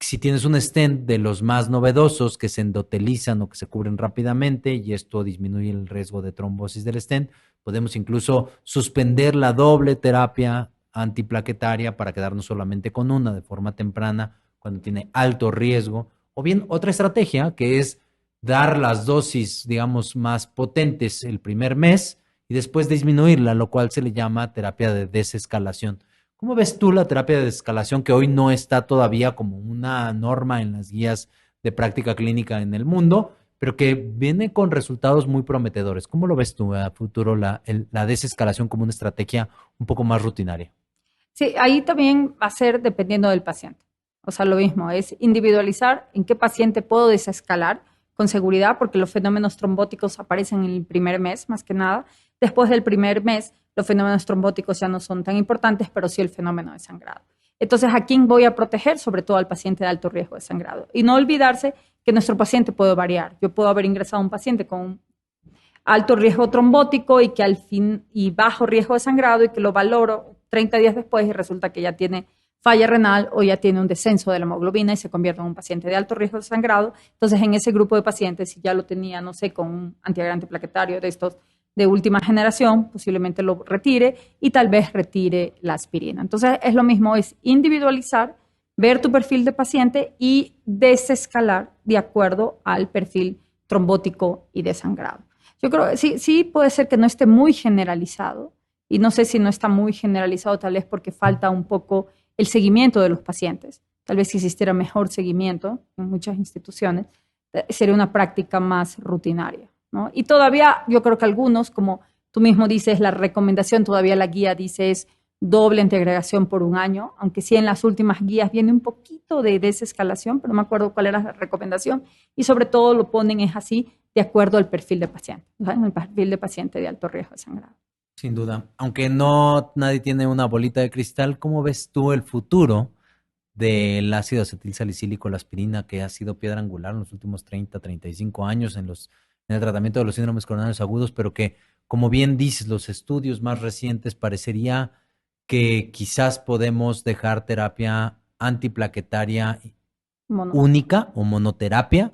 si tienes un stent de los más novedosos que se endotelizan o que se cubren rápidamente y esto disminuye el riesgo de trombosis del stent, podemos incluso suspender la doble terapia antiplaquetaria para quedarnos solamente con una de forma temprana cuando tiene alto riesgo. O bien otra estrategia que es dar las dosis, digamos, más potentes el primer mes y después disminuirla, lo cual se le llama terapia de desescalación. ¿Cómo ves tú la terapia de desescalación que hoy no está todavía como una norma en las guías de práctica clínica en el mundo, pero que viene con resultados muy prometedores? ¿Cómo lo ves tú a futuro la desescalación como una estrategia un poco más rutinaria? Sí, ahí también va a ser dependiendo del paciente. O sea, lo mismo, es individualizar en qué paciente puedo desescalar con seguridad, porque los fenómenos trombóticos aparecen en el primer mes, más que nada. Después del primer mes, los fenómenos trombóticos ya no son tan importantes, pero sí el fenómeno de sangrado. Entonces, ¿a quién voy a proteger? Sobre todo al paciente de alto riesgo de sangrado. Y no olvidarse que nuestro paciente puede variar. Yo puedo haber ingresado a un paciente con alto riesgo trombótico y que al fin y bajo riesgo de sangrado y que lo valoro 30 días después y resulta que ya tiene falla renal o ya tiene un descenso de la hemoglobina y se convierte en un paciente de alto riesgo de sangrado. Entonces, en ese grupo de pacientes, si ya lo tenía, no sé, con un antiagregante plaquetario de estos de última generación, posiblemente lo retire y tal vez retire la aspirina. Entonces, es lo mismo, es individualizar, ver tu perfil de paciente y desescalar de acuerdo al perfil trombótico y de sangrado. Yo creo que sí puede ser que no esté muy generalizado y no sé si no está muy generalizado tal vez porque falta un poco el seguimiento de los pacientes. Tal vez si existiera mejor seguimiento en muchas instituciones, sería una práctica más rutinaria, ¿no? Y todavía yo creo que algunos, como tú mismo dices, la recomendación, todavía la guía dice es doble antiagregación por un año, aunque sí en las últimas guías viene un poquito de desescalación, pero no me acuerdo cuál era la recomendación, y sobre todo lo ponen es así, de acuerdo al perfil de paciente, ¿no? El perfil de paciente de alto riesgo de sangrado. Sin duda. Aunque no nadie tiene una bolita de cristal, ¿cómo ves tú el futuro del ácido acetilsalicílico, la aspirina, que ha sido piedra angular en los últimos 35 años en el tratamiento de los síndromes coronarios agudos, pero que, como bien dices, los estudios más recientes parecería que quizás podemos dejar terapia antiplaquetaria Mono. única o monoterapia,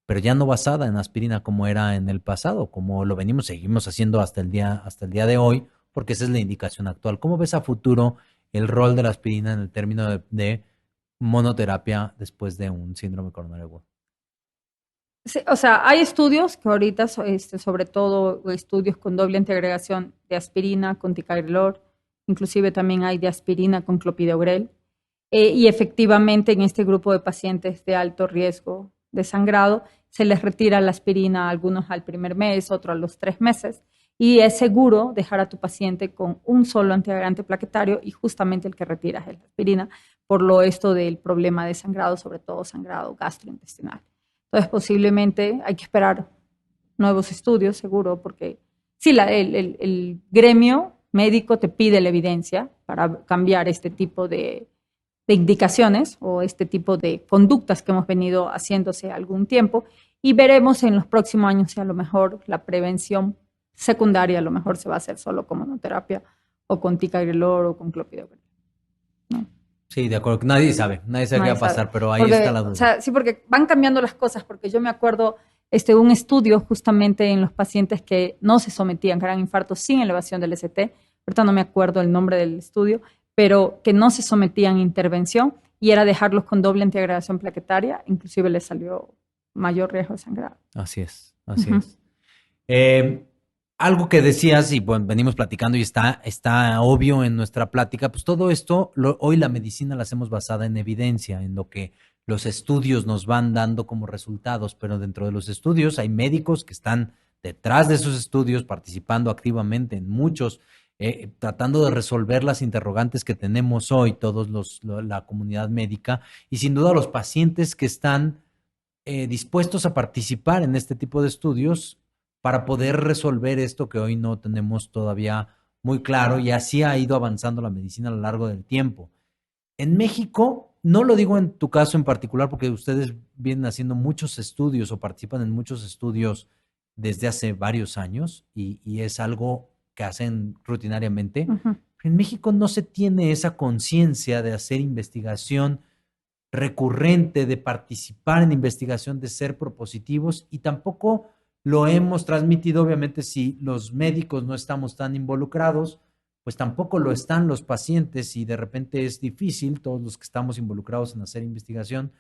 pero ya no basada en aspirina como era en el pasado, como lo seguimos haciendo hasta el día de hoy, porque esa es la indicación actual. ¿Cómo ves a futuro el rol de la aspirina en el término de monoterapia después de un síndrome coronario agudo? Sí, o sea, hay estudios que ahorita, sobre todo estudios con doble antiagregación de aspirina con ticagrelor, inclusive también hay de aspirina con clopidogrel, y efectivamente en este grupo de pacientes de alto riesgo de sangrado se les retira la aspirina a algunos al primer mes, otros a los 3 meses, y es seguro dejar a tu paciente con un solo antiagregante plaquetario y justamente el que retiras es la aspirina, por lo esto del problema de sangrado, sobre todo sangrado gastrointestinal. Entonces, posiblemente hay que esperar nuevos estudios, seguro, porque sí, el gremio médico te pide la evidencia para cambiar este tipo de indicaciones o este tipo de conductas que hemos venido haciéndose algún tiempo y veremos en los próximos años si a lo mejor la prevención secundaria a lo mejor se va a hacer solo con monoterapia o con ticagrelor o con clopidogrel, ¿no? Sí, de acuerdo. Nadie sabe qué va Nadie a sabe. pasar, pero ahí está Porque, la o duda. sea, sí, porque van cambiando las cosas, porque yo me acuerdo un estudio justamente en los pacientes que no se sometían, que eran infartos sin elevación del ST, ahorita no me acuerdo el nombre del estudio, pero que no se sometían a intervención y era dejarlos con doble antiagregación plaquetaria, inclusive les salió mayor riesgo de sangrado. Así es, así Ujú. es. Eh, Algo que decías y bueno, venimos platicando y está obvio en nuestra plática, pues todo esto, hoy la medicina la hacemos basada en evidencia, en lo que los estudios nos van dando como resultados, pero dentro de los estudios hay médicos que están detrás de esos estudios, participando activamente en muchos, tratando de resolver las interrogantes que tenemos hoy, la comunidad médica, y sin duda los pacientes que están dispuestos a participar en este tipo de estudios para poder resolver esto que hoy no tenemos todavía muy claro y así ha ido avanzando la medicina a lo largo del tiempo. En México, no lo digo en tu caso en particular porque ustedes vienen haciendo muchos estudios o participan en muchos estudios desde hace varios años y es algo que hacen rutinariamente. Ujú. En México no se tiene esa conciencia de hacer investigación recurrente de participar en investigación, de ser propositivos, y tampoco lo hemos transmitido. Obviamente, si los médicos no estamos tan involucrados, pues tampoco lo están los pacientes, y de repente es difícil, todos los que estamos involucrados en hacer investigación,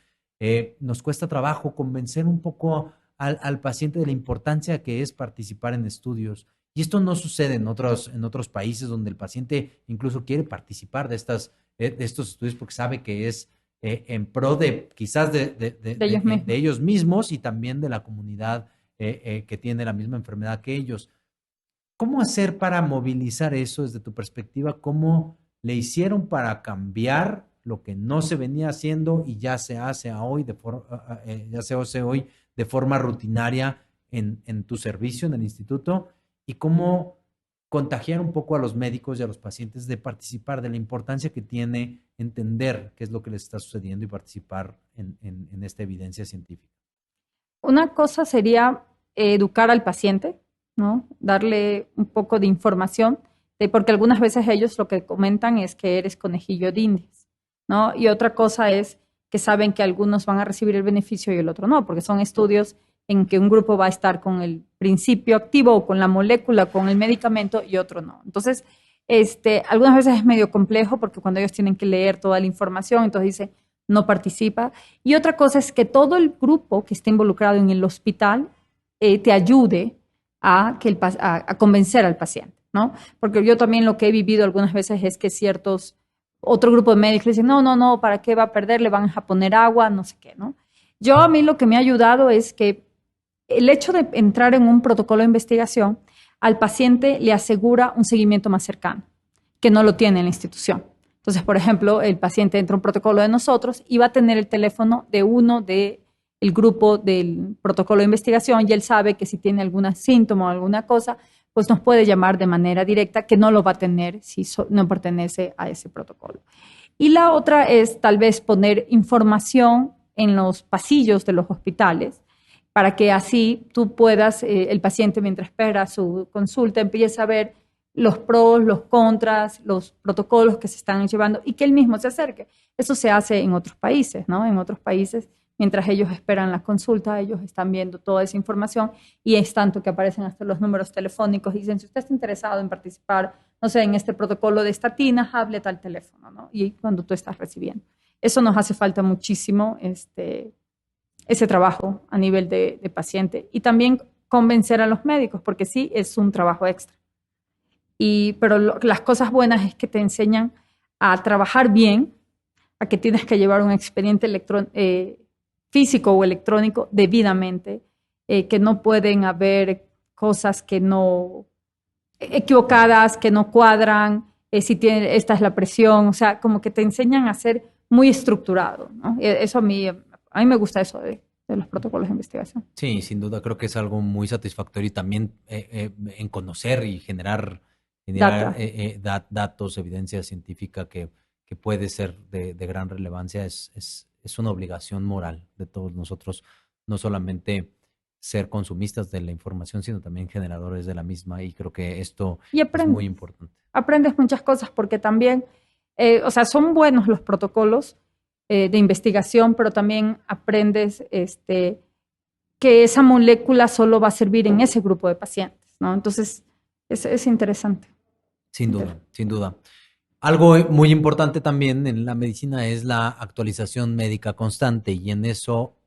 nos cuesta trabajo convencer un poco al paciente de la importancia que es participar en estudios. Y esto no sucede en otros países donde el paciente incluso quiere participar de estos estudios porque sabe que es en pro de quizás de ellos mismos y también de la comunidad que tiene la misma enfermedad que ellos. ¿Cómo hacer para movilizar eso desde tu perspectiva? ¿Cómo le hicieron para cambiar lo que no se venía haciendo y ya se hace hoy de forma rutinaria en tu servicio, en el instituto? ¿Y cómo contagiar un poco a los médicos y a los pacientes de participar, de la importancia que tiene entender qué es lo que les está sucediendo y participar en esta evidencia científica? Una cosa sería educar al paciente, ¿no? Darle un poco de información, porque algunas veces ellos lo que comentan es que eres conejillo de indias, ¿no? Y otra cosa es que saben que algunos van a recibir el beneficio y el otro no, porque son estudios en que un grupo va a estar con el principio activo o con la molécula, con el medicamento, y otro no. Entonces, algunas veces es medio complejo porque cuando ellos tienen que leer toda la información, entonces dice, no participa. Y otra cosa es que todo el grupo que esté involucrado en el hospital te ayude a convencer al paciente, ¿no? Porque yo también lo que he vivido algunas veces es que otro grupo de médicos dicen, no, ¿para qué va a perder? Le van a poner agua, no sé qué, ¿no? A mí lo que me ha ayudado es que el hecho de entrar en un protocolo de investigación al paciente le asegura un seguimiento más cercano, que no lo tiene en la institución. Entonces, por ejemplo, el paciente entra a un protocolo de nosotros y va a tener el teléfono de uno del grupo del protocolo de investigación, y él sabe que si tiene algún síntoma o alguna cosa, pues nos puede llamar de manera directa, que no lo va a tener si no pertenece a ese protocolo. Y la otra es tal vez poner información en los pasillos de los hospitales, para que así tú puedas, el paciente mientras espera su consulta, empiece a ver los pros, los contras, los protocolos que se están llevando y que él mismo se acerque. Eso se hace en otros países, ¿no? En otros países, mientras ellos esperan la consulta, ellos están viendo toda esa información, y es tanto que aparecen hasta los números telefónicos y dicen, si usted está interesado en participar, no sé, en este protocolo de estatinas, hable tal teléfono, ¿no? Y cuando tú estás recibiendo. Eso nos hace falta muchísimo, ese trabajo a nivel de paciente, y también convencer a los médicos, porque sí es un trabajo extra. Pero las cosas buenas es que te enseñan a trabajar bien, a que tienes que llevar un expediente físico o electrónico debidamente, que no pueden haber cosas que no equivocadas, que no cuadran, esta es la presión, o sea, como que te enseñan a ser muy estructurado, ¿no? Eso a mí me gusta eso de los protocolos de investigación. Sí, sin duda creo que es algo muy satisfactorio, y también en conocer y generar datos, evidencia científica que puede ser de gran relevancia. Es una obligación moral de todos nosotros, no solamente ser consumistas de la información, sino también generadores de la misma, y creo que esto es muy importante. Aprendes muchas cosas porque también, o sea, son buenos los protocolos de investigación, pero también aprendes que esa molécula solo va a servir en ese grupo de pacientes, ¿no? Entonces, es interesante. Sin duda, sin duda. Algo muy importante también en la medicina es la actualización médica constante, y en eso,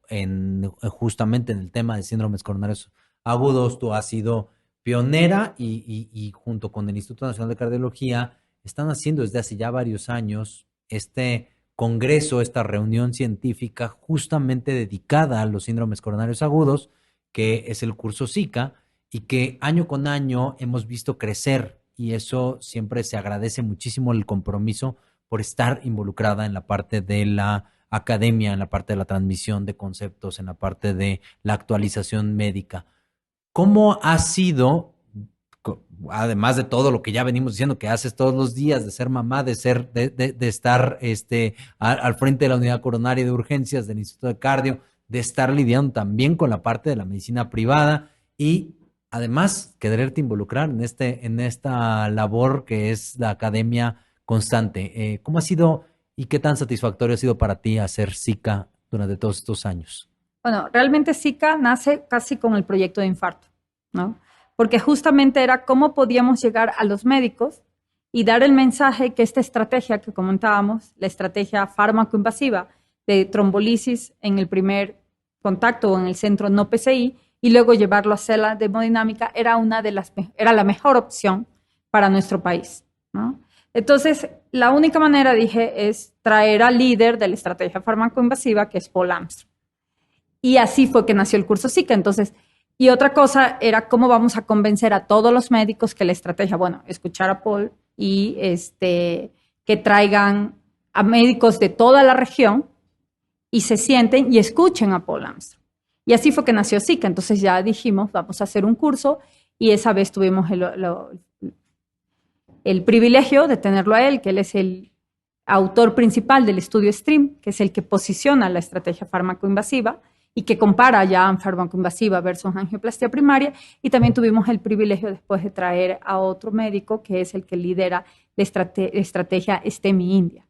justamente en el tema de síndromes coronarios agudos, tú has sido pionera, y junto con el Instituto Nacional de Cardiología están haciendo desde hace ya varios años este congreso, esta reunión científica justamente dedicada a los síndromes coronarios agudos, que es el curso SICA, y que año con año hemos visto crecer, y eso siempre se agradece muchísimo, el compromiso por estar involucrada en la parte de la academia, en la parte de la transmisión de conceptos, en la parte de la actualización médica. ¿Cómo ha sido, además de todo lo que ya venimos diciendo que haces todos los días, de ser mamá, de estar al frente de la unidad coronaria de urgencias del Instituto de Cardio, de estar lidiando también con la parte de la medicina privada, y además quererte involucrar en esta labor que es la academia constante? ¿Cómo ha sido ¿Y qué tan satisfactorio ha sido para ti hacer SICA durante todos estos años? Bueno, realmente SICA nace casi con el proyecto de infarto, ¿no? Porque justamente era cómo podíamos llegar a los médicos y dar el mensaje que esta estrategia que comentábamos, la estrategia fármaco-invasiva de trombolisis en el primer contacto o en el centro no PCI y luego llevarlo a célula de hemodinámica era la mejor opción para nuestro país, ¿no? Entonces, la única manera, dije, es traer al líder de la estrategia fármaco-invasiva, que es Paul Armstrong. Y así fue que nació el curso SICA. Entonces, y otra cosa era cómo vamos a convencer a todos los médicos que la estrategia, bueno, escuchar a Paul y que traigan a médicos de toda la región y se sienten y escuchen a Paul Armstrong. Y así fue que nació SICA. Entonces ya dijimos, vamos a hacer un curso y esa vez tuvimos el privilegio de tenerlo a él, que él es el autor principal del estudio STREAM, que es el que posiciona la estrategia fármaco-invasiva y que compara ya fármaco-invasiva versus angioplastia primaria. Y también tuvimos el privilegio después de traer a otro médico, que es el que lidera la estrategia STEMI India,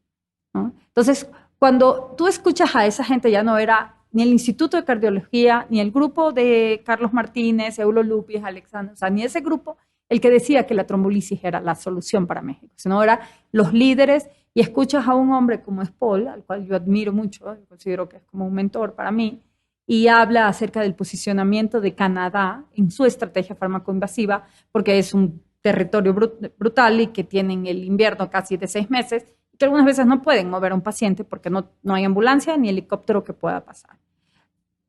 ¿no? Entonces, cuando tú escuchas a esa gente, ya no era ni el Instituto de Cardiología, ni el grupo de Carlos Martínez, Eulo Lupis, Alexander, o sea, ni ese grupo el que decía que la trombolisis era la solución para México, sino eran los líderes. Y escuchas a un hombre como es Paul, al cual yo admiro mucho, yo considero que es como un mentor para mí, y habla acerca del posicionamiento de Canadá en su estrategia fármaco-invasiva, porque es un territorio brutal y que tienen el invierno casi de 6 meses, y que algunas veces no pueden mover a un paciente porque no hay ambulancia ni helicóptero que pueda pasar.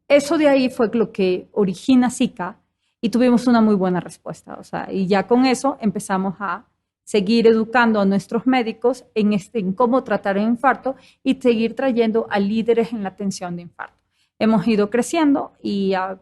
Eso de ahí fue lo que origina SICA y tuvimos una muy buena respuesta. O sea, y ya con eso empezamos a seguir educando a nuestros médicos en cómo tratar el infarto y seguir trayendo a líderes en la atención de infarto. Hemos ido creciendo y ya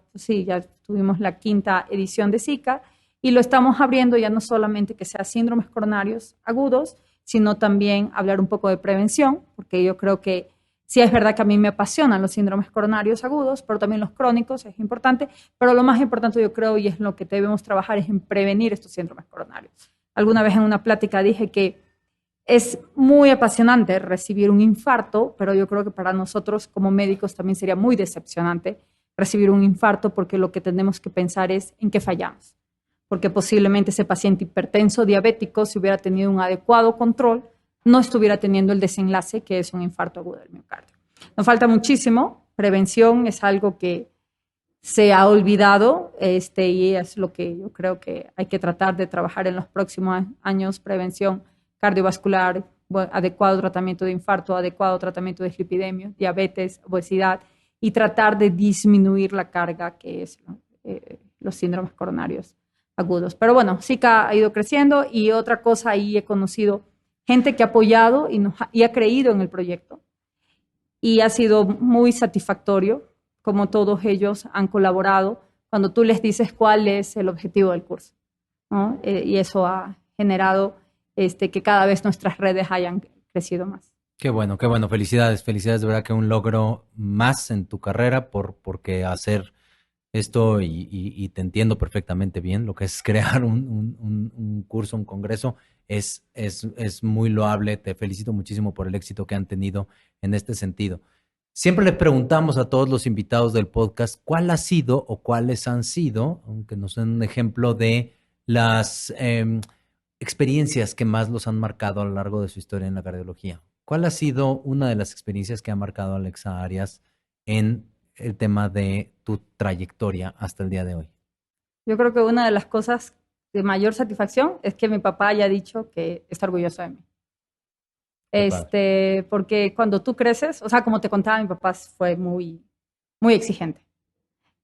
tuvimos la 5ª edición de SICA y lo estamos abriendo ya no solamente que sea síndromes coronarios agudos, sino también hablar un poco de prevención, porque yo creo que sí es verdad que a mí me apasionan los síndromes coronarios agudos, pero también los crónicos es importante, pero lo más importante yo creo, y es lo que debemos trabajar, es en prevenir estos síndromes coronarios. Alguna vez en una plática dije que es muy apasionante recibir un infarto, pero yo creo que para nosotros como médicos también sería muy decepcionante recibir un infarto porque lo que tenemos que pensar es en qué fallamos. Porque posiblemente ese paciente hipertenso diabético, si hubiera tenido un adecuado control, no estuviera teniendo el desenlace que es un infarto agudo del miocardio. Nos falta muchísimo. Prevención es algo que se ha olvidado y es lo que yo creo que hay que tratar de trabajar en los próximos años. Prevención cardiovascular, adecuado tratamiento de infarto, adecuado tratamiento de dislipidemia, diabetes, obesidad y tratar de disminuir la carga que es los síndromes coronarios agudos. Pero bueno, SICA ha ido creciendo y otra cosa ahí he conocido gente que ha apoyado y ha creído en el proyecto y ha sido muy satisfactorio como todos ellos han colaborado cuando tú les dices cuál es el objetivo del curso, ¿no? Y eso ha generado que cada vez nuestras redes hayan crecido más. Qué bueno, felicidades, felicidades, de verdad que un logro más en tu carrera porque hacer esto y te entiendo perfectamente bien, lo que es crear un curso, un congreso, es muy loable, te felicito muchísimo por el éxito que han tenido en este sentido. Siempre le preguntamos a todos los invitados del podcast cuál ha sido o cuáles han sido, aunque nos den un ejemplo de las experiencias que más los han marcado a lo largo de su historia en la cardiología. ¿Cuál ha sido una de las experiencias que ha marcado a Alexa Arias en el tema de tu trayectoria hasta el día de hoy? Yo creo que una de las cosas de mayor satisfacción es que mi papá haya dicho que está orgulloso de mí. Porque cuando tú creces, o sea, como te contaba, mi papá fue muy, muy exigente.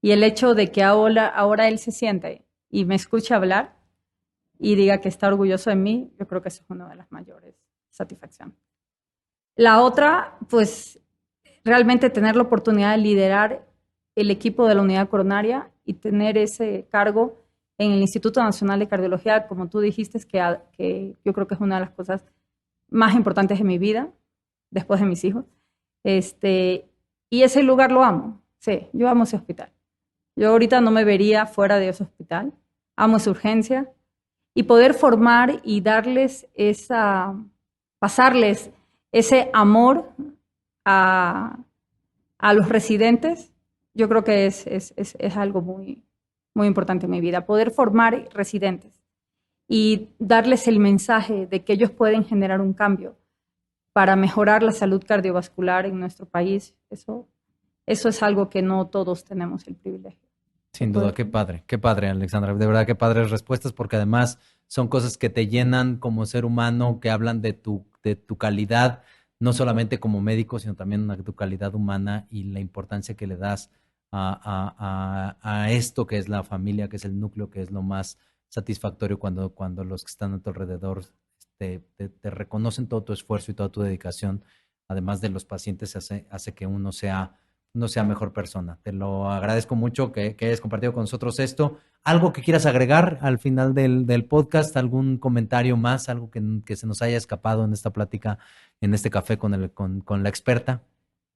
Y el hecho de que ahora él se siente y me escuche hablar y diga que está orgulloso de mí, yo creo que eso es una de las mayores satisfacciones. La otra, pues, realmente tener la oportunidad de liderar el equipo de la unidad coronaria y tener ese cargo en el Instituto Nacional de Cardiología, como tú dijiste, que yo creo que es una de las cosas más importantes de mi vida, después de mis hijos. Y ese lugar lo amo. Sí, yo amo ese hospital. Yo ahorita no me vería fuera de ese hospital. Amo esa urgencia. Y poder formar y darles pasarles ese amor a, a los residentes, yo creo que es algo muy, muy importante en mi vida. Poder formar residentes y darles el mensaje de que ellos pueden generar un cambio para mejorar la salud cardiovascular en nuestro país, eso es algo que no todos tenemos el privilegio. Sin duda, qué padre, Alexandra. De verdad, qué padres respuestas, porque además son cosas que te llenan como ser humano, que hablan de tu calidad, no solamente como médico, sino también de tu calidad humana y la importancia que le das a esto que es la familia, que es el núcleo, que es lo más satisfactorio cuando los que están a tu alrededor te reconocen todo tu esfuerzo y toda tu dedicación, además de los pacientes, hace que uno sea mejor persona. Te lo agradezco mucho que hayas compartido con nosotros esto. ¿Algo que quieras agregar al final del podcast? ¿Algún comentario más? ¿Algo que se nos haya escapado en esta plática, en este café con la experta?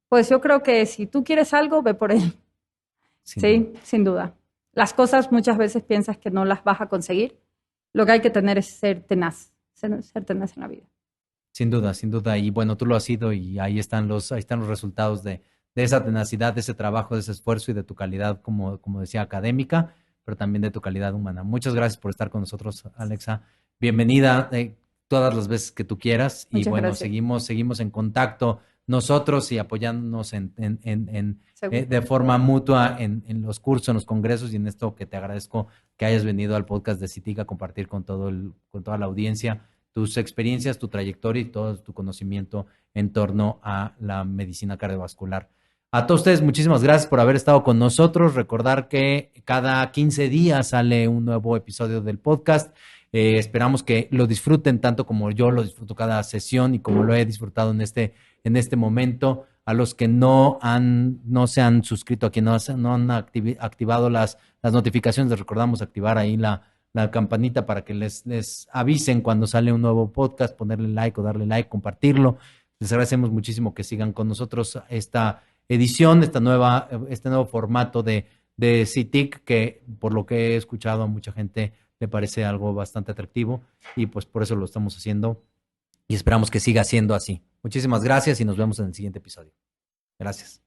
Pues yo creo que si tú quieres algo, ve por él. Sí, sin duda. Las cosas muchas veces piensas que no las vas a conseguir. Lo que hay que tener es ser tenaz en la vida. Sin duda, sin duda. Y bueno, tú lo has sido y ahí están los resultados de esa tenacidad, de ese trabajo, de ese esfuerzo y de tu calidad, como decía, académica, pero también de tu calidad humana. Muchas gracias por estar con nosotros, Alexa. Bienvenida todas las veces que tú quieras. Muchas Y bueno, gracias. seguimos en contacto nosotros y apoyándonos de forma mutua en los cursos, en los congresos y en esto que te agradezco que hayas venido al podcast de CITIC a compartir con toda la audiencia tus experiencias, tu trayectoria y todo tu conocimiento en torno a la medicina cardiovascular. A todos ustedes, muchísimas gracias por haber estado con nosotros. Recordar que cada 15 días sale un nuevo episodio del podcast. Esperamos que lo disfruten tanto como yo lo disfruto cada sesión y como lo he disfrutado en este momento. A los que no se han suscrito, a quienes no han activado las notificaciones, les recordamos activar ahí la campanita para que les avisen cuando sale un nuevo podcast, ponerle like o darle like, compartirlo. Les agradecemos muchísimo que sigan con nosotros esta edición, este nuevo formato de CITIC, que por lo que he escuchado a mucha gente le parece algo bastante atractivo y pues por eso lo estamos haciendo y esperamos que siga siendo así. Muchísimas gracias y nos vemos en el siguiente episodio. Gracias.